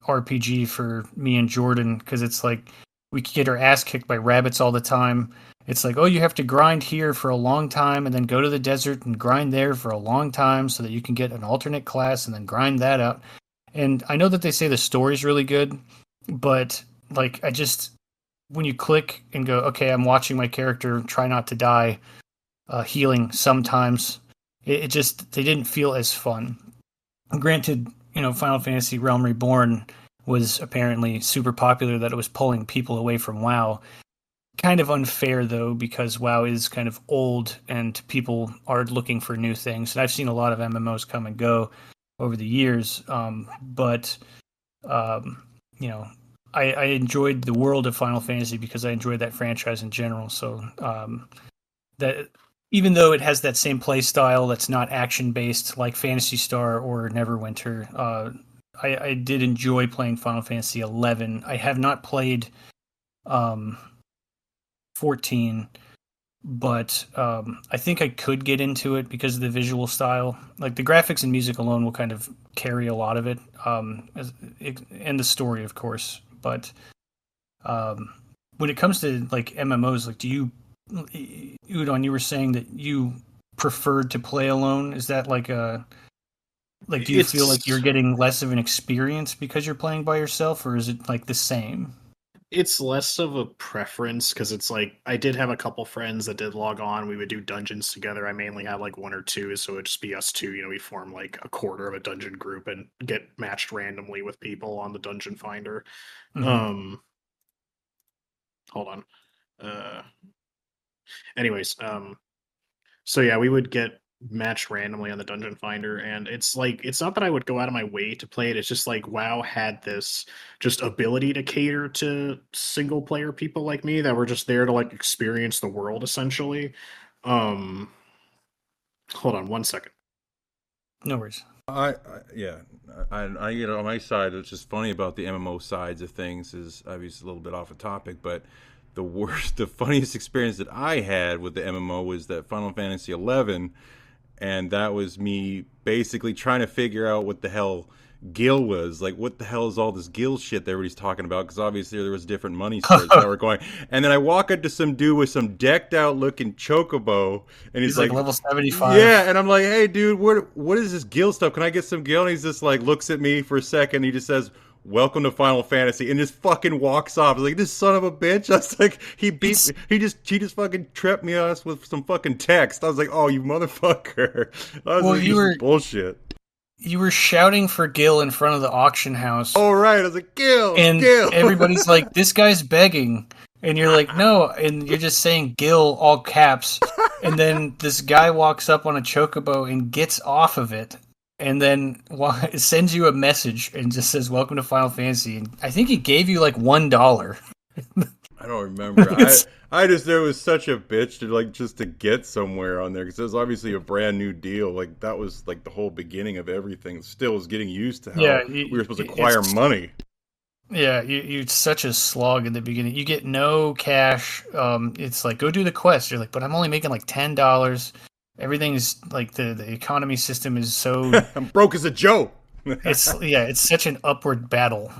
RPG for me and Jordan because it's like we could get our ass kicked by rabbits all the time. It's like, oh, you have to grind here for a long time and then go to the desert and grind there for a long time so that you can get an alternate class and then grind that out. And I know that they say the story's really good, but like when you click and go, okay, I'm watching my character try not to die, healing sometimes, it just, they didn't feel as fun. Granted, Final Fantasy Realm Reborn was apparently super popular, that it was pulling people away from WoW. Kind of unfair though, because WoW is kind of old and people are looking for new things. And I've seen a lot of MMOs come and go over the years, but you know, I enjoyed the world of Final Fantasy because I enjoyed that franchise in general. So that even though it has that same play style that's not action based like Phantasy Star or Neverwinter, I did enjoy playing Final Fantasy 11. I have not played 14, but I think I could get into it because of the visual style. Like the graphics and music alone will kind of carry a lot of it, and the story, of course. But when it comes to like MMOs, like, do you, Udon, you were saying that you preferred to play alone? Is that like a, like, do you feel like you're getting less of an experience because you're playing by yourself, or is it like the same? It's less of a preference because it's like I did have a couple friends that did log on. We would do dungeons together. I mainly had like one or two, so it'd just be us two. We form like a quarter of a dungeon group and get matched randomly with people on the dungeon finder. Mm-hmm. Hold on. Anyways, so yeah, we would get matched randomly on the dungeon finder, and it's like, it's not that I would go out of my way to play it. It's just like WoW had this just ability to cater to single player people like me that were just there to like experience the world essentially. um Hold on one second. No worries. Yeah, I get it on my side. What's just funny about the MMO sides of things is obviously a little bit off the topic, but the funniest experience that I had with the MMO was that Final Fantasy 11, and that was me basically trying to figure out what the hell Gil was. Like, what the hell is all this Gil shit that everybody's talking about? Because obviously there was different money stores that were going. And then I walk up to some dude with some decked out looking chocobo, and he's like level 75. Yeah, and I'm like, hey, dude, what is this Gil stuff? Can I get some Gil? And he's just like, looks at me for a second, and he just says, welcome to Final Fantasy, and just fucking walks off. I was like, this son of a bitch. I was like, he just fucking tripped me on with some fucking text. I was like, oh, you motherfucker. I was like, this is bullshit. You were shouting for Gil in front of the auction house. Oh, right. I was like, Gil, and Gil. Everybody's like, this guy's begging. And you're like, no. And you're just saying Gil, all caps. And then this guy walks up on a chocobo and gets off of it. And then sends you a message and just says, welcome to Final Fantasy. And I think he gave you like $1. I don't remember. I just, there was such a bitch to like just to get somewhere on there because it was obviously a brand new deal. Like that was like the whole beginning of everything. Still was getting used to how we were supposed to acquire money. Yeah, you're such a slog in the beginning. You get no cash. It's like, go do the quest. You're like, but I'm only making like $10. Everything's like the economy system is so I'm broke as a Joe. It's such an upward battle,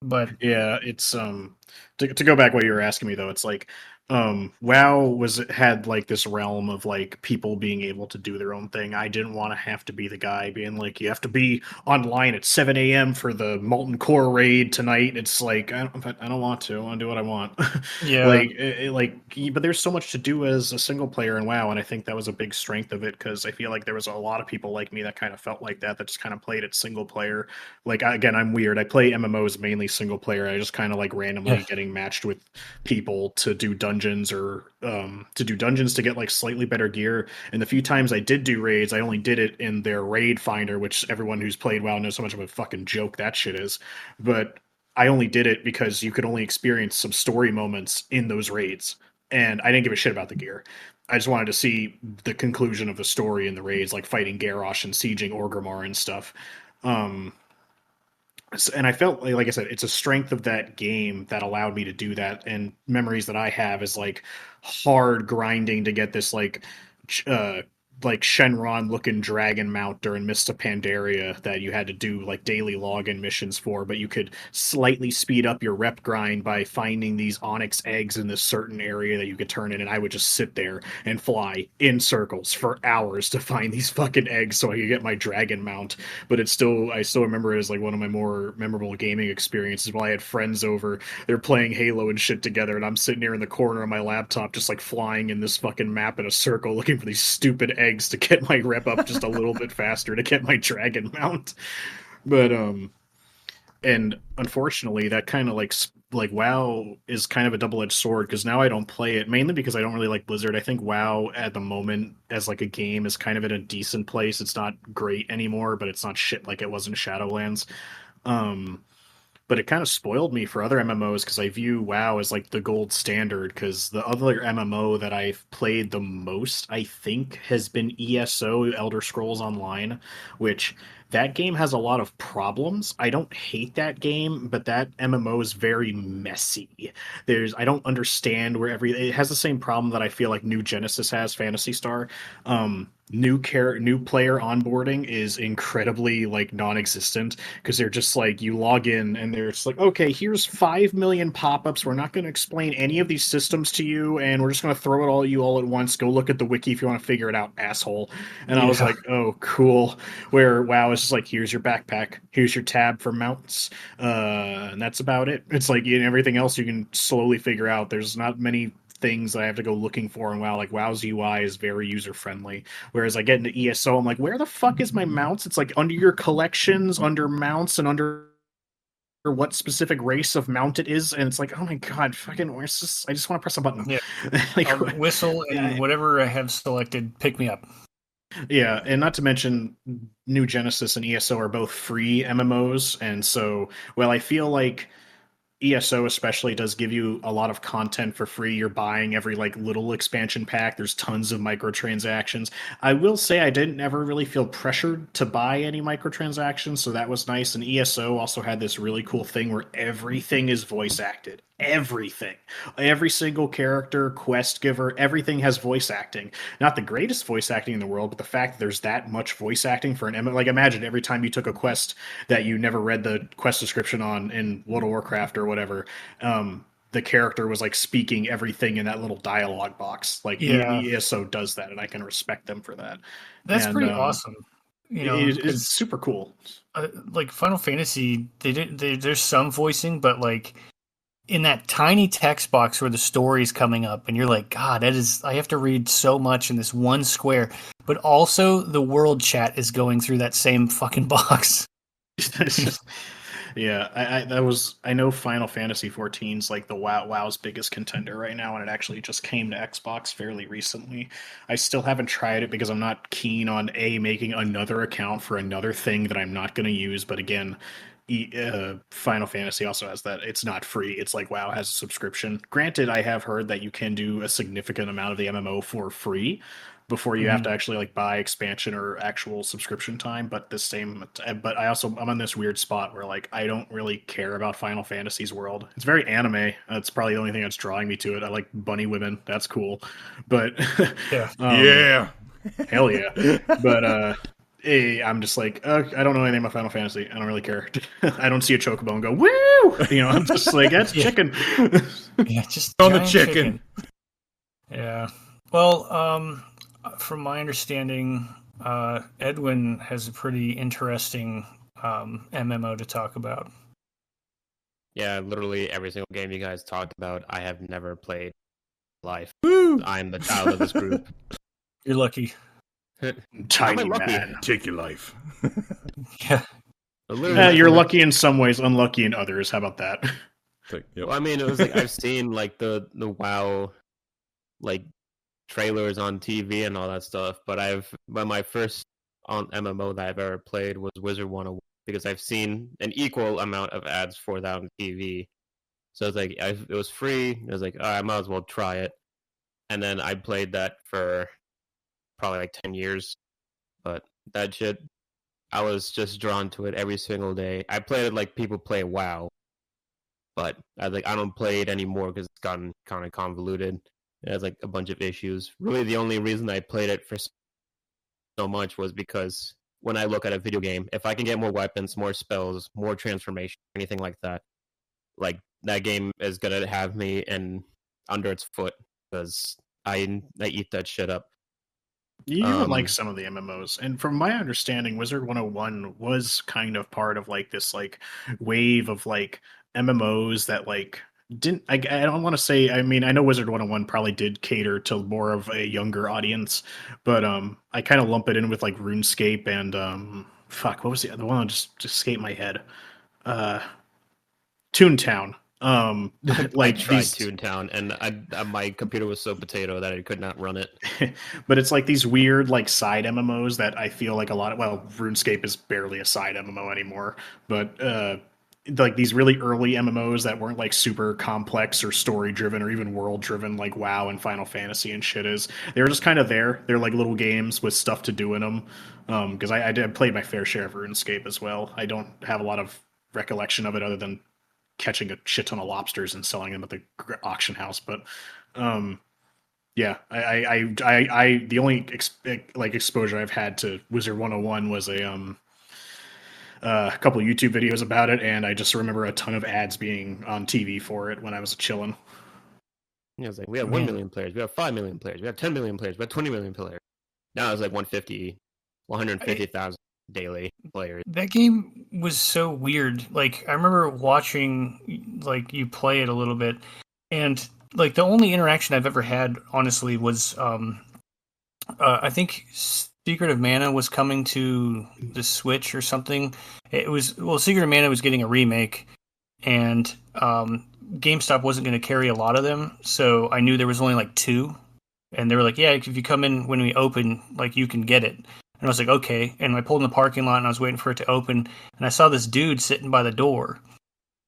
But yeah, it's to go back what you were asking me though, it's like WoW had like this realm of like people being able to do their own thing. I didn't want to have to be the guy being like, you have to be online at 7 a.m. for the Molten Core raid tonight. It's like, I don't want to. I want to do what I want. Yeah. But there's so much to do as a single player in WoW, and I think that was a big strength of it because I feel like there was a lot of people like me that kind of felt like that just kind of played it single player. Like, again, I'm weird. I play MMOs mainly single player. I just kind of like randomly getting matched with people to do dungeons or to get like slightly better gear. And the few times I did do raids, I only did it in their raid finder, which everyone who's played WoW knows how much of a fucking joke that shit is. But I only did it because you could only experience some story moments in those raids, and I didn't give a shit about the gear. I just wanted to see the conclusion of the story in the raids, like fighting Garrosh and sieging Orgrimmar and stuff. And I felt like I said, it's a strength of that game that allowed me to do that. And memories that I have is like hard grinding to get this like like Shenron looking dragon mount during Mist of Pandaria that you had to do like daily login missions for, but you could slightly speed up your rep grind by finding these onyx eggs in this certain area that you could turn in, and I would just sit there and fly in circles for hours to find these fucking eggs so I could get my dragon mount. But I still remember it as like one of my more memorable gaming experiences while I had friends over. They're playing Halo and shit together, and I'm sitting here in the corner of my laptop just like flying in this fucking map in a circle looking for these stupid eggs to get my rep up just a little bit faster to get my dragon mount. But and unfortunately that kind of like WoW is kind of a double-edged sword because now I don't play it mainly because I don't really like Blizzard. I think WoW at the moment as like a game is kind of in a decent place. It's not great anymore, but it's not shit like it was in Shadowlands. Um but it kind of spoiled me for other MMOs because I view WoW as like the gold standard. Because the other MMO that I've played the most, I think, has been ESO, Elder Scrolls Online, which that game has a lot of problems. I don't hate that game, but that MMO is very messy. I don't understand where it has the same problem that I feel like New Genesis has, Phantasy Star. New player onboarding is incredibly like non-existent because they're just like you log in and they're just like, okay, here's 5 million pop-ups. We're not going to explain any of these systems to you, and we're just going to throw it all at you all at once. Go look at the wiki if you want to figure it out, asshole. And I was like, oh, cool. Where WoW is just like, here's your backpack, here's your tab for mounts, and that's about it. It's like everything else you can slowly figure out. There's not many things that I have to go looking for in WoW. Like WoW's UI is very user friendly. Whereas I get into ESO, I'm like, where the fuck is my mounts? It's like under your collections, under mounts, and under what specific race of mount it is, and it's like, oh my god, fucking where's this? I just want to press a button. Yeah. Like, whistle and whatever I have selected, pick me up. Yeah, and not to mention New Genesis and ESO are both free MMOs, and so well, I feel like ESO especially does give you a lot of content for free. You're buying every like little expansion pack. There's tons of microtransactions. I will say I didn't ever really feel pressured to buy any microtransactions, so that was nice. And ESO also had this really cool thing where everything is voice acted. Everything. Every single character, quest giver, everything has voice acting. Not the greatest voice acting in the world, but the fact that there's that much voice acting for an MMO. Like imagine every time you took a quest that you never read the quest description on in World of Warcraft or whatever, the character was like speaking everything in that little dialogue box. Like ESO does that, and I can respect them for that. That's pretty awesome. It's super cool. Like Final Fantasy, there's some voicing, but like in that tiny text box where the story's coming up, and you're like, God, I have to read so much in this one square. But also, the world chat is going through that same fucking box. Yeah, I know Final Fantasy 14's like the WoW's biggest contender right now, and it actually just came to Xbox fairly recently. I still haven't tried it because I'm not keen on making another account for another thing that I'm not going to use. But again, Final Fantasy also has that it's not free. It's like WoW has a subscription. Granted, I have heard that you can do a significant amount of the MMO for free before you have to actually like buy expansion or actual subscription time. But I'm on this weird spot where like I don't really care about Final Fantasy's world. It's very anime. That's probably the only thing that's drawing me to it. I like bunny women. That's cool. But yeah, hell yeah. But I'm just like, I don't know anything about Final Fantasy. I don't really care. I don't see a chocobo and go, woo! I'm just like, that's chicken. Yeah, just on the chicken. Yeah. Well, from my understanding, Edwin has a pretty interesting MMO to talk about. Yeah, literally every single game you guys talked about, I have never played live. Woo! I'm the child of this group. You're lucky. Tiny man. Take your life. Yeah. You're lucky in some ways, unlucky in others. How about that? Yep. Well, I mean, it was like I've seen like the WoW like trailers on TV and all that stuff, but my first on MMO that I've ever played was Wizard 101 because I've seen an equal amount of ads for that on TV. So it's like it was free. I was like, I might as well try it. And then I played that for probably like 10 years. But that shit, I was just drawn to it every single day. I played it like people play WoW. But I don't play it anymore because it's gotten kind of convoluted. It has like a bunch of issues. Really, the only reason I played it for so much was because when I look at a video game, if I can get more weapons, more spells, more transformation, anything like that, like that game is gonna have me in under its foot because I eat that shit up. You even like Um, some of the MMOs, and from my understanding, Wizard 101 was kind of part of like this like wave of like MMOs that like didn't. I don't want to say. I mean, I know Wizard 101 probably did cater to more of a younger audience, but I kind of lump it in with like RuneScape and fuck, what was the other one? Just escaped my head. Uh, Toontown. I Like tried these. Toontown, and my computer was so potato that I could not run it. But it's like these weird like side MMOs that I feel like a lot of, well, RuneScape is barely a side MMO anymore, but like these really early MMOs that weren't like super complex or story driven or even world driven like WoW and Final Fantasy and shit is. They were just kind of there. They're like little games with stuff to do in them. Because I did played my fair share of RuneScape as well. I don't have a lot of recollection of it other than catching a shit ton of lobsters and selling them at the auction house. But um, yeah, the only like exposure I've had to Wizard 101 was a couple of YouTube videos about it, and I just remember a ton of ads being on TV for it when I was chilling. Yeah, it's like we have 1 Man, million players, we have 5 million players, we have 10 million players, we have 20 million players. Now it's like 150,000 daily players. that game was so weird. Like I remember watching like you play it a little bit, and like the only interaction I've ever had, honestly, was I think Secret of Mana was coming to the Switch or something. It was, well, Secret of Mana was getting a remake, and GameStop wasn't going to carry a lot of them, so I knew there was only like two, and they were like, "Yeah, if you come in when we open, like you can get it." And I was like, "Okay." And I pulled in the parking lot, and I was waiting for it to open, and I saw this dude sitting by the door,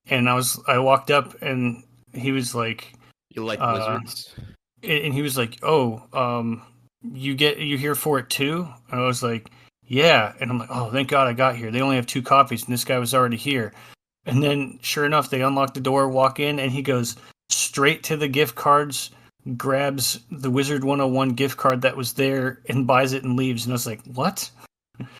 and I walked up, and he was like, You like uh, wizards? and he was like, "Oh, you here for it too?" And I was like, "Yeah." And I'm like, "Oh, thank God I got here. They only have 2 copies, and this guy was already here." And then, sure enough, they unlock the door, walk in, and he goes straight to the gift cards, grabs the Wizard 101 gift card that was there, and buys it and leaves. And I was like, "What?"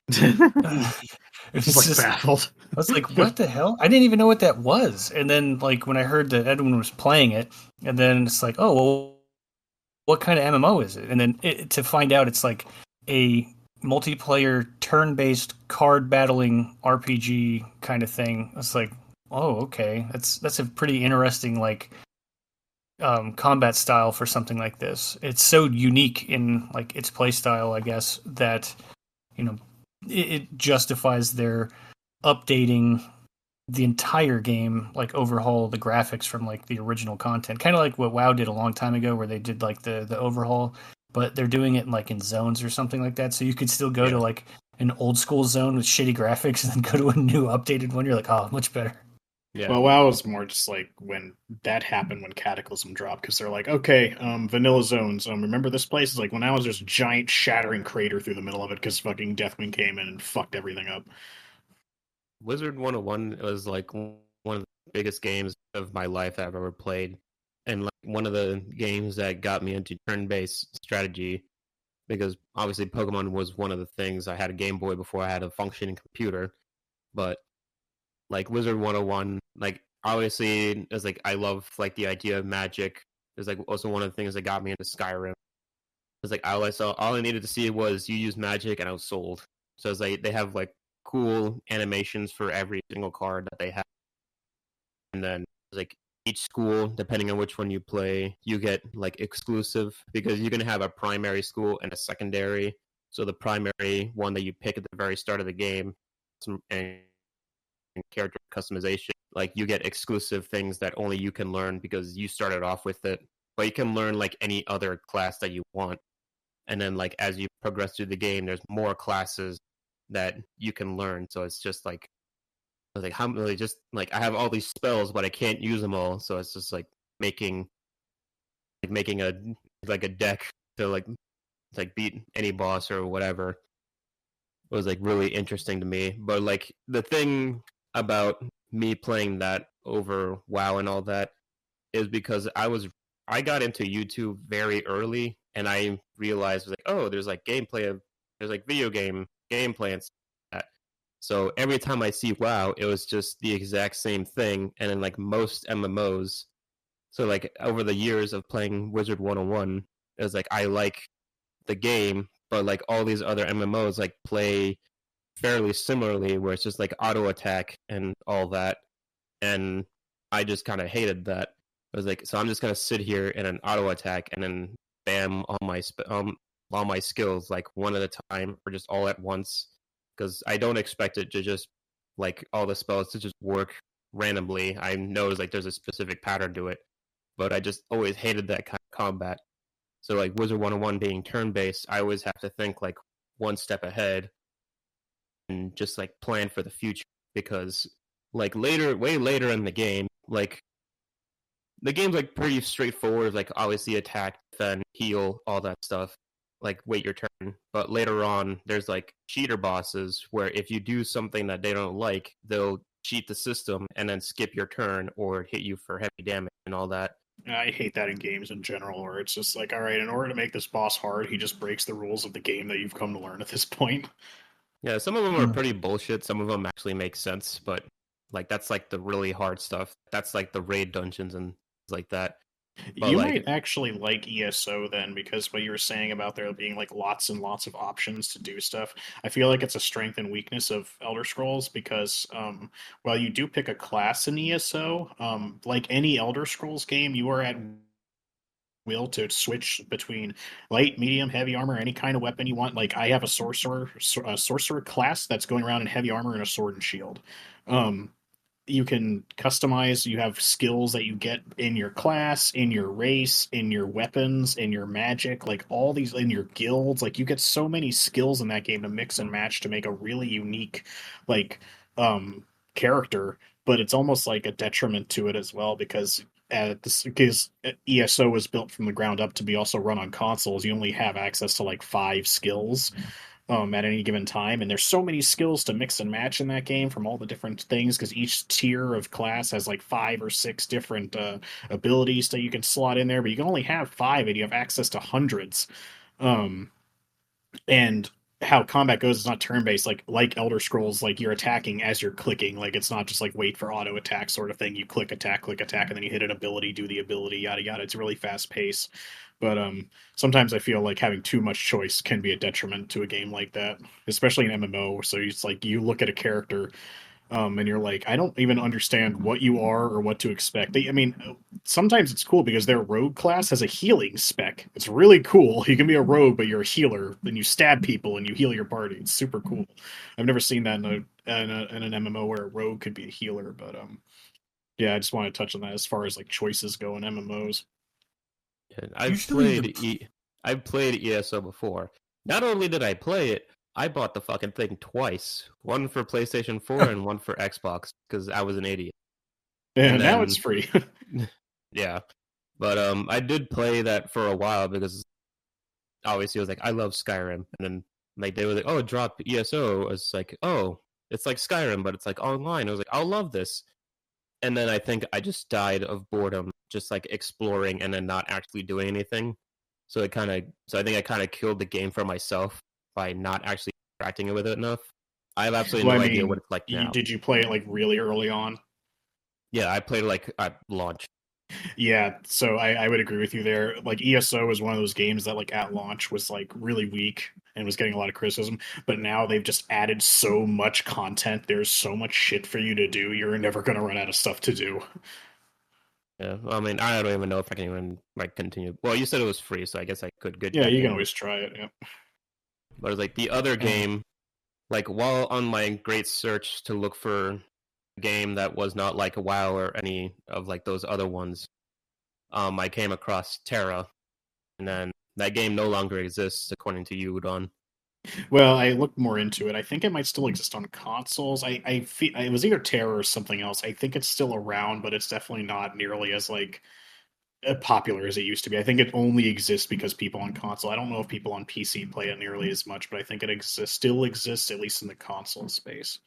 It was Just like just, baffled. I was like, "What the hell?" I didn't even know what that was. And then, like, when I heard that Edwin was playing it, and then it's like, "Oh, well, what kind of MMO is it?" And then to find out it's like a multiplayer turn-based card battling RPG kind of thing. It's like, oh, okay, that's a pretty interesting like combat style for something like this. It's so unique in like its play style, I guess, that you know it justifies their updating the entire game, like overhaul the graphics from like the original content, kind of like what WoW did a long time ago, where they did like the overhaul, but they're doing it in, like in zones or something like that. So you could still go to like an old school zone with shitty graphics and then go to a new updated one. You're like, oh, much better. Yeah. Well, WoW is more just like when that happened when Cataclysm dropped because they're like, okay, vanilla zones. Remember this place? It's like, well, now there's a giant shattering crater through the middle of it because fucking Deathwing came in and fucked everything up. Wizard 101 was like one of the biggest games of my life I've ever played, and like one of the games that got me into turn-based strategy, because obviously Pokemon was one of the things. I had a Game Boy before I had a functioning computer, but like Wizard 101, like obviously it's like I love like the idea of magic. It's like also one of the things that got me into Skyrim. It's like I saw all I needed to see was you use magic and I was sold. So it's like they have like cool animations for every single card that they have, and then like each school, depending on which one you play, you get like exclusive, because you can have a primary school and a secondary. So the primary one that you pick at the very start of the game, and character customization, like you get exclusive things that only you can learn because you started off with it, but you can learn like any other class that you want. And then like as you progress through the game, there's more classes that you can learn. So it's just like I was like, how really just like I have all these spells, but I can't use them all. So it's just like making a like a deck to like beat any boss or whatever. It was like really interesting to me. But like the thing about me playing that over WoW and all that is because I got into YouTube very early, and I realized like, oh, there's like gameplay of there's like video gameplay and stuff like that. So every time I see WoW, it was just the exact same thing. And in like most MMOs, so like over the years of playing Wizard 101, it was like I like the game, but like all these other MMOs like play fairly similarly, where it's just like auto attack and all that. And I just kind of hated that. I was like, so I'm just gonna sit here in an auto attack and then bam all my skills like one at a time or just all at once, because I don't expect it to just like all the spells to just work randomly. I know like there's a specific pattern to it, but I just always hated that kind of combat. So like Wizard 101 being turn based, I always have to think like one step ahead and just like plan for the future, because like way later in the game, like the game's like pretty straightforward, like obviously attack, defend, heal, all that stuff. Like wait your turn. But later on there's like cheater bosses where if you do something that they don't like, they'll cheat the system and then skip your turn or hit you for heavy damage and all that. I hate that in games in general, where it's just like, all right, in order to make this boss hard, he just breaks the rules of the game that you've come to learn at this point. Yeah, some of them are pretty bullshit. Some of them actually make sense, but like that's like the really hard stuff. That's like the raid dungeons and things like that. But You like, might actually like ESO then, because what you were saying about there being like lots and lots of options to do stuff. I feel like it's a strength and weakness of Elder Scrolls because while you do pick a class in ESO, like any Elder Scrolls game, you are at will to switch between light, medium, heavy armor, any kind of weapon you want. Like I have a sorcerer class that's going around in heavy armor and a sword and shield. Um, you can customize. You have skills that you get in your class, in your race, in your weapons, in your magic, like all these in your guilds. Like you get so many skills in that game to mix and match to make a really unique, like, character. But it's almost like a detriment to it as well because because ESO was built from the ground up to be also run on consoles. You only have access to like 5 skills at any given time. And there's so many skills to mix and match in that game from all the different things because each tier of class has like 5 or 6 different abilities that you can slot in there, but you can only have 5 and you have access to hundreds. Um, and how combat goes is not turn based like Elder Scrolls. Like you're attacking as you're clicking. Like it's not just like wait for auto attack sort of thing. You click attack, and then you hit an ability, do the ability, yada yada. It's really fast paced. But sometimes I feel like having too much choice can be a detriment to a game like that, especially an MMO. So it's like you look at a character and you're like, I don't even understand what you are or what to expect. I mean, sometimes it's cool because their rogue class has a healing spec. It's really cool. You can be a rogue, but you're a healer, and you stab people and you heal your party. It's super cool. I've never seen that in an MMO where a rogue could be a healer, but yeah, I just want to touch on that as far as like choices go in MMOs. I've played ESO before. Not only did I play it, I bought the fucking thing twice. One for PlayStation 4 and one for Xbox because I was an idiot. And now it's free. Yeah. But I did play that for a while because obviously I was like, I love Skyrim. And then like they were like, oh, drop ESO. I was like, oh, it's like Skyrim, but it's like online. I was like, I'll love this. And then I think I just died of boredom, just like exploring and then not actually doing anything. So I think I kind of killed the game for myself by not actually interacting with it enough. I have absolutely no idea what it's like now. Did you play it like really early on? Yeah, I played like at launch. Yeah, so I would agree with you there. Like ESO was one of those games that like at launch was like really weak and was getting a lot of criticism, but now they've just added so much content. There's so much shit for you to do. You're never going to run out of stuff to do. Yeah, well, I mean, I don't even know if I can even like continue. Well, you said it was free, so I guess I could get. Yeah, you can always try it. Yeah. But it's like the other game, like while on my great search to look for a game that was not like a WoW or any of like those other ones, I came across Terra, and then that game no longer exists according to you, Udon. Well, I looked more into it. I think it might still exist on consoles. I feel it was either Terra or something else. I think it's still around, but it's definitely not nearly as like popular as it used to be. I think it only exists because people on console. I don't know if people on PC play it nearly as much, but I think it still exists at least in the console space.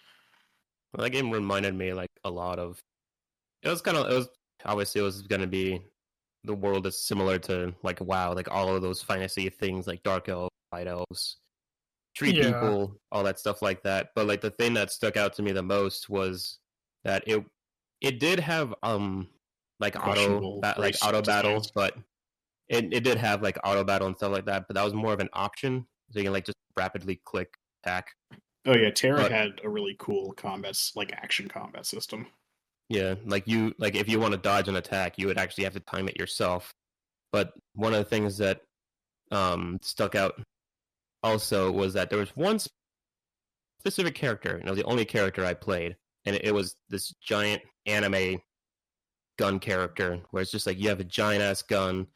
Well, that game reminded me like a lot of. It was obviously it was going to be the world is similar to like WoW, like all of those fantasy things like Dark Elves, Light Elves. treat Yeah. people, all that stuff like that. But like the thing that stuck out to me the most was that it did have like Questionable race auto battle, designs. but it did have like auto battle and stuff like that. But that was more of an option, so you can like just rapidly click attack. Oh yeah, Terra But had a really cool action combat system. yeah, like if you want to dodge an attack, you would actually have to time it yourself. But one of the things that stuck out also was that there was one specific character, and it was the only character I played, and it was this giant anime gun character, where it's just like you have a giant ass gun,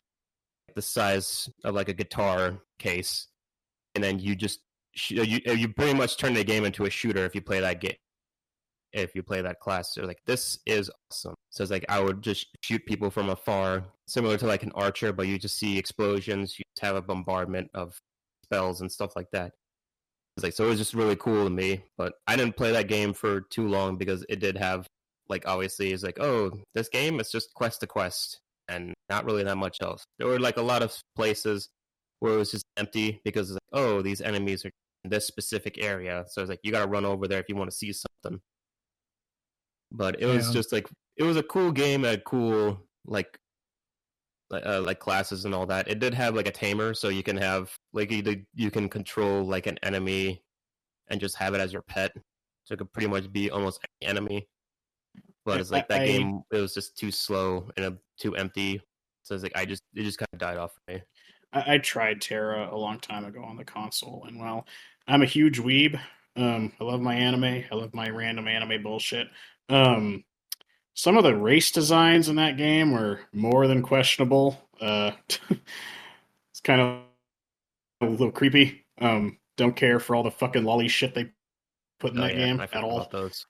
the size of like a guitar case, and then you just you pretty much turn the game into a shooter if you play that game. If you play that class, so like this is awesome. So it's like I would just shoot people from afar, similar to like an archer, but you just see explosions. You just have a bombardment of spells and stuff like that. It's like so it was just really cool to me. But I didn't play that game for too long because it did have like obviously it's like oh this game is just quest to quest and not really that much else. There were like a lot of places where it was just empty because it's like oh these enemies are in this specific area, so it's like you got to run over there if you want to see something. But it was just like it was a cool game, had cool like classes and all that. It did have like a tamer, so you can have like you can control like an enemy and just have it as your pet. So it could pretty much be almost any enemy. But it's like that game it was just too slow and too empty. So it's like it just kind of died off for me. I tried Terra a long time ago on the console, and well, I'm a huge weeb. I love my anime. I love my random anime bullshit. Some of the race designs in that game were more than questionable. It's kind of a little creepy. Don't care for all the fucking lolly shit they put in that game at all. About those.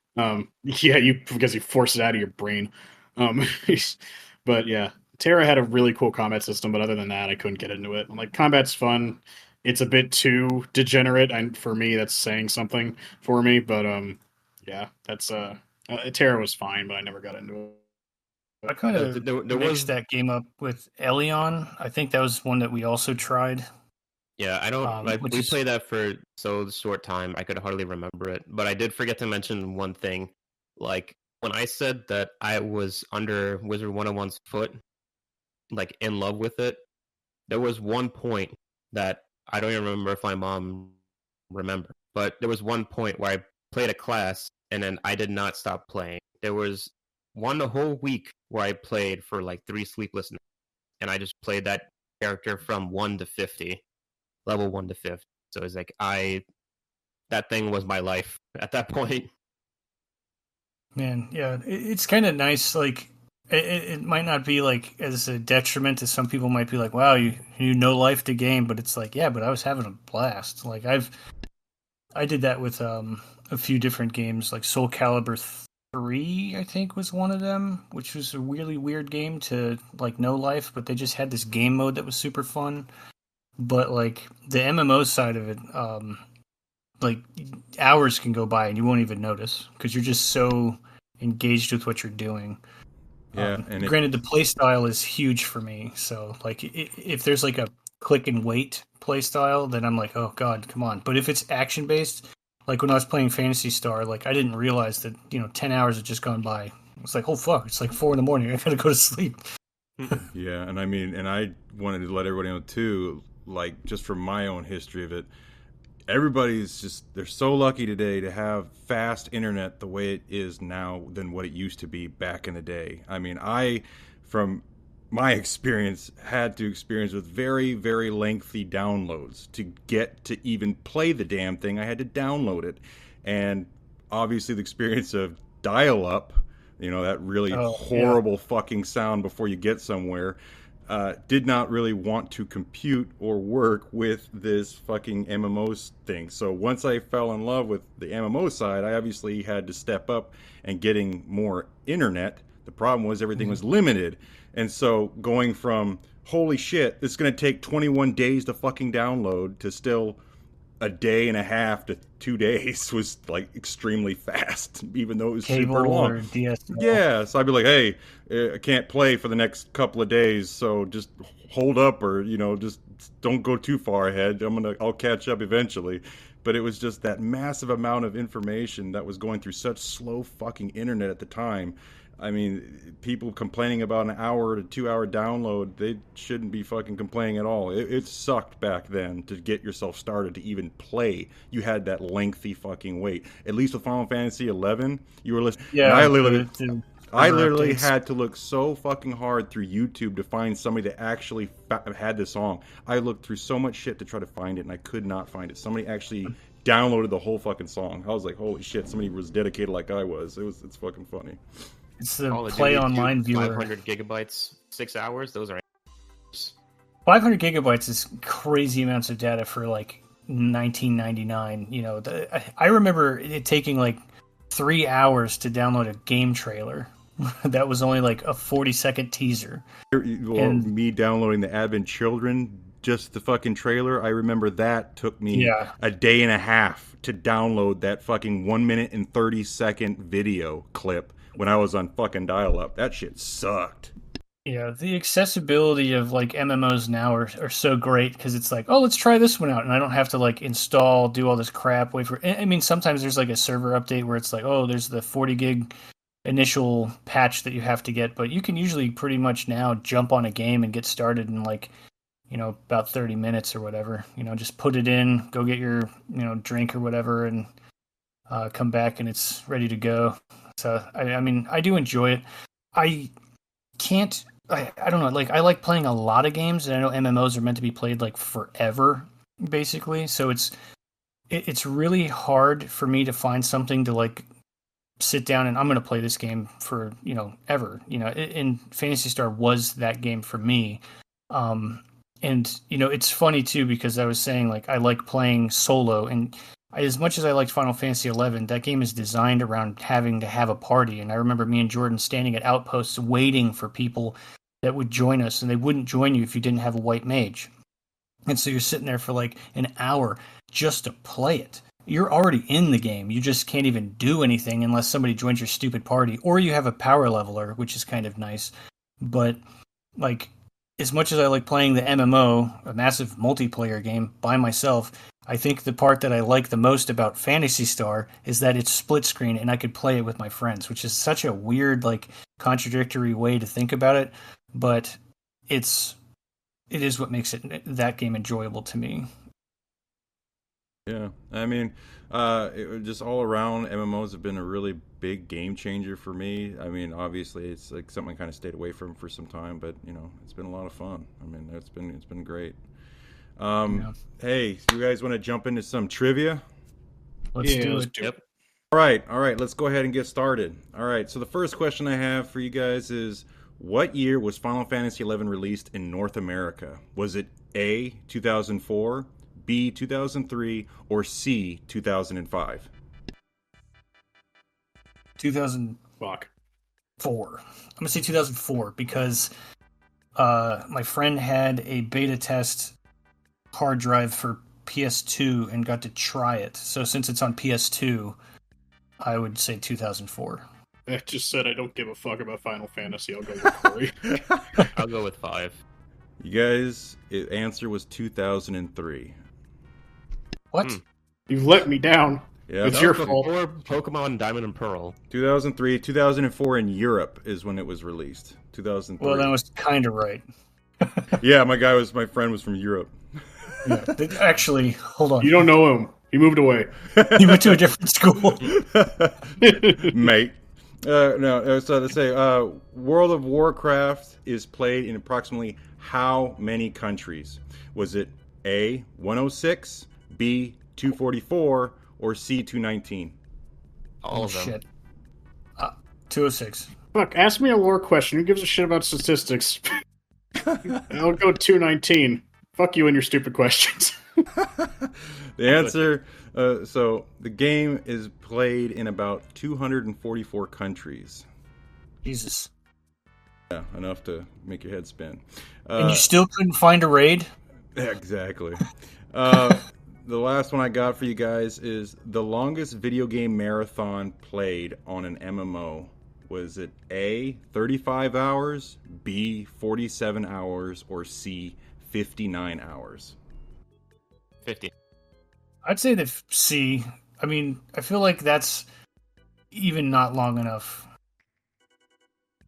Yeah, because you force it out of your brain. But yeah, Terra had a really cool combat system, but other than that, I couldn't get into it. Like combat's fun. It's a bit too degenerate, and for me, that's saying something for me. But yeah, that's Terra was fine, but I never got into it. I kind of mixed that game up with Elion. I think that was one that we also tried. Yeah, I don't. We played that for so short time, I could hardly remember it. But I did forget to mention one thing. Like when I said that I was under Wizard 101's foot, like in love with it, there was one point that I don't even remember if my mom remembered. But there was one point where I played a class and then I did not stop playing. There was one whole week where I played for like 3 sleepless nights, and I just played that character from 1 to 50. Level 1 to 50. So it's like that thing was my life at that point. Man, yeah, it's kind of nice. Like, it might not be like as a detriment to some people. Might be like, wow, you no life to game, but it's like, yeah, but I was having a blast. Like I did that with a few different games, like Soul Calibur 3, I think was one of them, which was a really weird game to like no life, but they just had this game mode that was super fun. But like the MMO side of it, like hours can go by and you won't even notice because you're just so engaged with what you're doing. Yeah, and granted, the play style is huge for me. So like, if there's like a click and wait play style, then I'm like, oh god, come on. But if it's action based, like when I was playing Phantasy Star, like I didn't realize that 10 hours had just gone by. It's like, oh fuck, it's like 4 a.m. I gotta go to sleep. Yeah, and I mean, and I wanted to let everybody know too. Like, just from my own history of it, everybody's just, they're so lucky today to have fast internet the way it is now than what it used to be back in the day. I mean, from my experience, had to experience with very, very lengthy downloads to get to even play the damn thing. I had to download it. And obviously the experience of dial-up, that really horrible fucking sound before you get somewhere, did not really want to compute or work with this fucking MMOs thing. So once I fell in love with the MMO side, I obviously had to step up and getting more internet. The problem was everything was limited. And so going from, holy shit, it's going to take 21 days to fucking download to still a day and a half to 2 days was like extremely fast, even though it was super long. Or DSL. Yeah, so I'd be like, hey, I can't play for the next couple of days, so just hold up, or just don't go too far ahead. I'll catch up eventually. but it was just that massive amount of information that was going through such slow fucking internet at the time. I mean, people complaining about an hour to 2 hour download, they shouldn't be fucking complaining at all. It sucked back then to get yourself started to even play. You had that lengthy fucking wait. At least with Final Fantasy 11, you were listening. Yeah, I literally had to look so fucking hard through YouTube to find somebody that actually had the song. I looked through so much shit to try to find it, and I could not find it. Somebody actually downloaded the whole fucking song. I was like, holy shit, somebody was dedicated like I was. It's fucking funny. It's the Play Online viewer. 500 gigabytes, 6 hours. Those are 500 gigabytes is crazy amounts of data for like 1999. You know, I remember it taking like 3 hours to download a game trailer. That was only like a 40-second teaser. Me downloading the Advent Children, just the fucking trailer, I remember that took me a day and a half to download that fucking 1 minute and 30-second video clip when I was on fucking dial-up. That shit sucked. Yeah, the accessibility of like MMOs now are so great because it's like, oh, let's try this one out, and I don't have to like install, do all this crap, wait for. I mean, sometimes there's like a server update where it's like, oh, there's the 40 gig initial patch that you have to get, but you can usually pretty much now jump on a game and get started in like, you know, about 30 minutes or whatever. You know, just put it in, go get your, you know, drink or whatever, and come back and it's ready to go. So I mean, I do enjoy it. I don't know, like I like playing a lot of games, and I know MMOs are meant to be played like forever, basically. So it's really hard for me to find something to like sit down and I'm going to play this game for, you know, ever. You know, and Phantasy Star was that game for me. And you know, it's funny too because I was saying like I like playing solo, and as much as I liked Final Fantasy 11, that game is designed around having to have a party. And I remember me and Jordan standing at outposts waiting for people that would join us, and they wouldn't join you if you didn't have a white mage. And so you're sitting there for like an hour just to play it. You're already in the game. You just can't even do anything unless somebody joins your stupid party, or you have a power leveler, which is kind of nice. But like, as much as I like playing the MMO, a massive multiplayer game by myself, I think the part that I like the most about Phantasy Star is that it's split screen and I could play it with my friends, which is such a weird, like, contradictory way to think about it, but it is what makes that game enjoyable to me. Yeah, I mean, just all around, MMOs have been a really big game changer for me. I mean, obviously, it's like something I kind of stayed away from for some time, but you know, it's been a lot of fun. I mean, it's been great. Hey, you guys want to jump into some trivia? Let's do it. Yep. All right, let's go ahead and get started. All right, so the first question I have for you guys is, what year was Final Fantasy XI released in North America? Was it A, 2004, B, 2003, or C, 2005? 2004. I'm gonna say 2004 because my friend had a beta test hard drive for PS2 and got to try it. So since it's on PS2, I would say 2004. I just said I don't give a fuck about Final Fantasy. I'll go with Corey. I'll go with 5. You guys, the answer was 2003. What? You've let me down. Yeah, It's your fault. Or Pokemon Diamond and Pearl. 2003, 2004 in Europe is when it was released. 2003. Well, that was kind of right. Yeah, my friend was from Europe. Yeah. Actually, hold on. You don't know him. He moved away. He went to a different school. Mate. No, so to say, World of Warcraft is played in approximately how many countries? Was it A, 106, B, 244, or C, 219? All of them. Shit. 206. Fuck, ask me a lore question. Who gives a shit about statistics? I'll go 219. Fuck you and your stupid questions. The answer, so the game is played in about 244 countries. Jesus. Yeah, enough to make your head spin. And you still couldn't find a raid? Exactly. The last one I got for you guys is the longest video game marathon played on an MMO. Was it A, 35 hours, B, 47 hours, or C, 59 hours? 50. I'd say that C. I mean, I feel like that's even not long enough.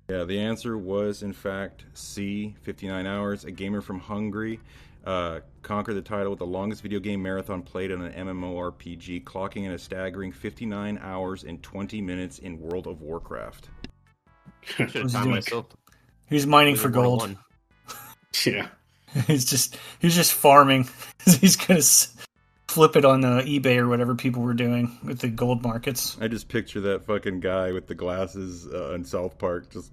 Yeah, the answer was, in fact, C, 59 hours. A gamer from Hungary conquered the title with the longest video game marathon played on an MMORPG, clocking in a staggering 59 hours and 20 minutes in World of Warcraft. Should have What's he timed doing? myself. He was mining Wizard for gold. 101. Yeah. He's just farming. He's gonna flip it on eBay or whatever people were doing with the gold markets. I just picture that fucking guy with the glasses in South Park just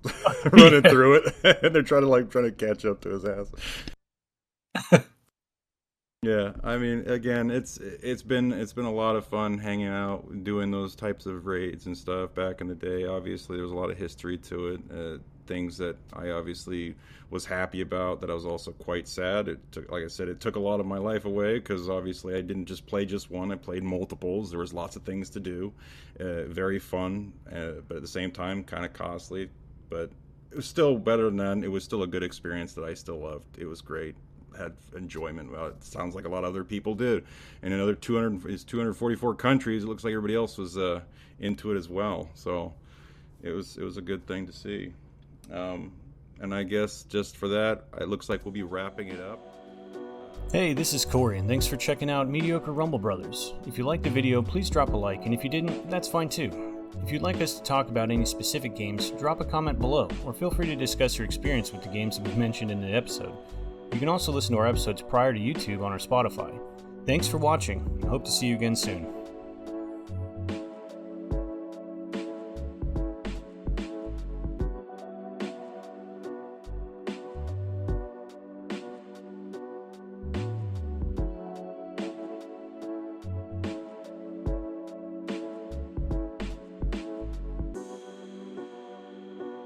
running through it, and they're trying to catch up to his ass. Yeah, I mean, again, it's been a lot of fun hanging out, doing those types of raids and stuff back in the day. Obviously, there's a lot of history to it. Things that I obviously was happy about, that I was also quite sad. It took, like I said, it took a lot of my life away because obviously I didn't just play just one. I played multiples. There was lots of things to do. Very fun, but at the same time, kind of costly. But it was still better than that. It was still a good experience that I still loved. It was great. Had enjoyment. Well, it sounds like a lot of other people did. And in other 244 countries, it looks like everybody else was into it as well. So it was a good thing to see. And I guess just for that, it looks like we'll be wrapping it up. Hey, this is Corey, and thanks for checking out Mediocre Rumble Brothers. If you liked the video, please drop a like, and if you didn't, that's fine too. If you'd like us to talk about any specific games, drop a comment below, or feel free to discuss your experience with the games that we've mentioned in the episode. You can also listen to our episodes prior to YouTube on our Spotify. Thanks for watching, and hope to see you again soon.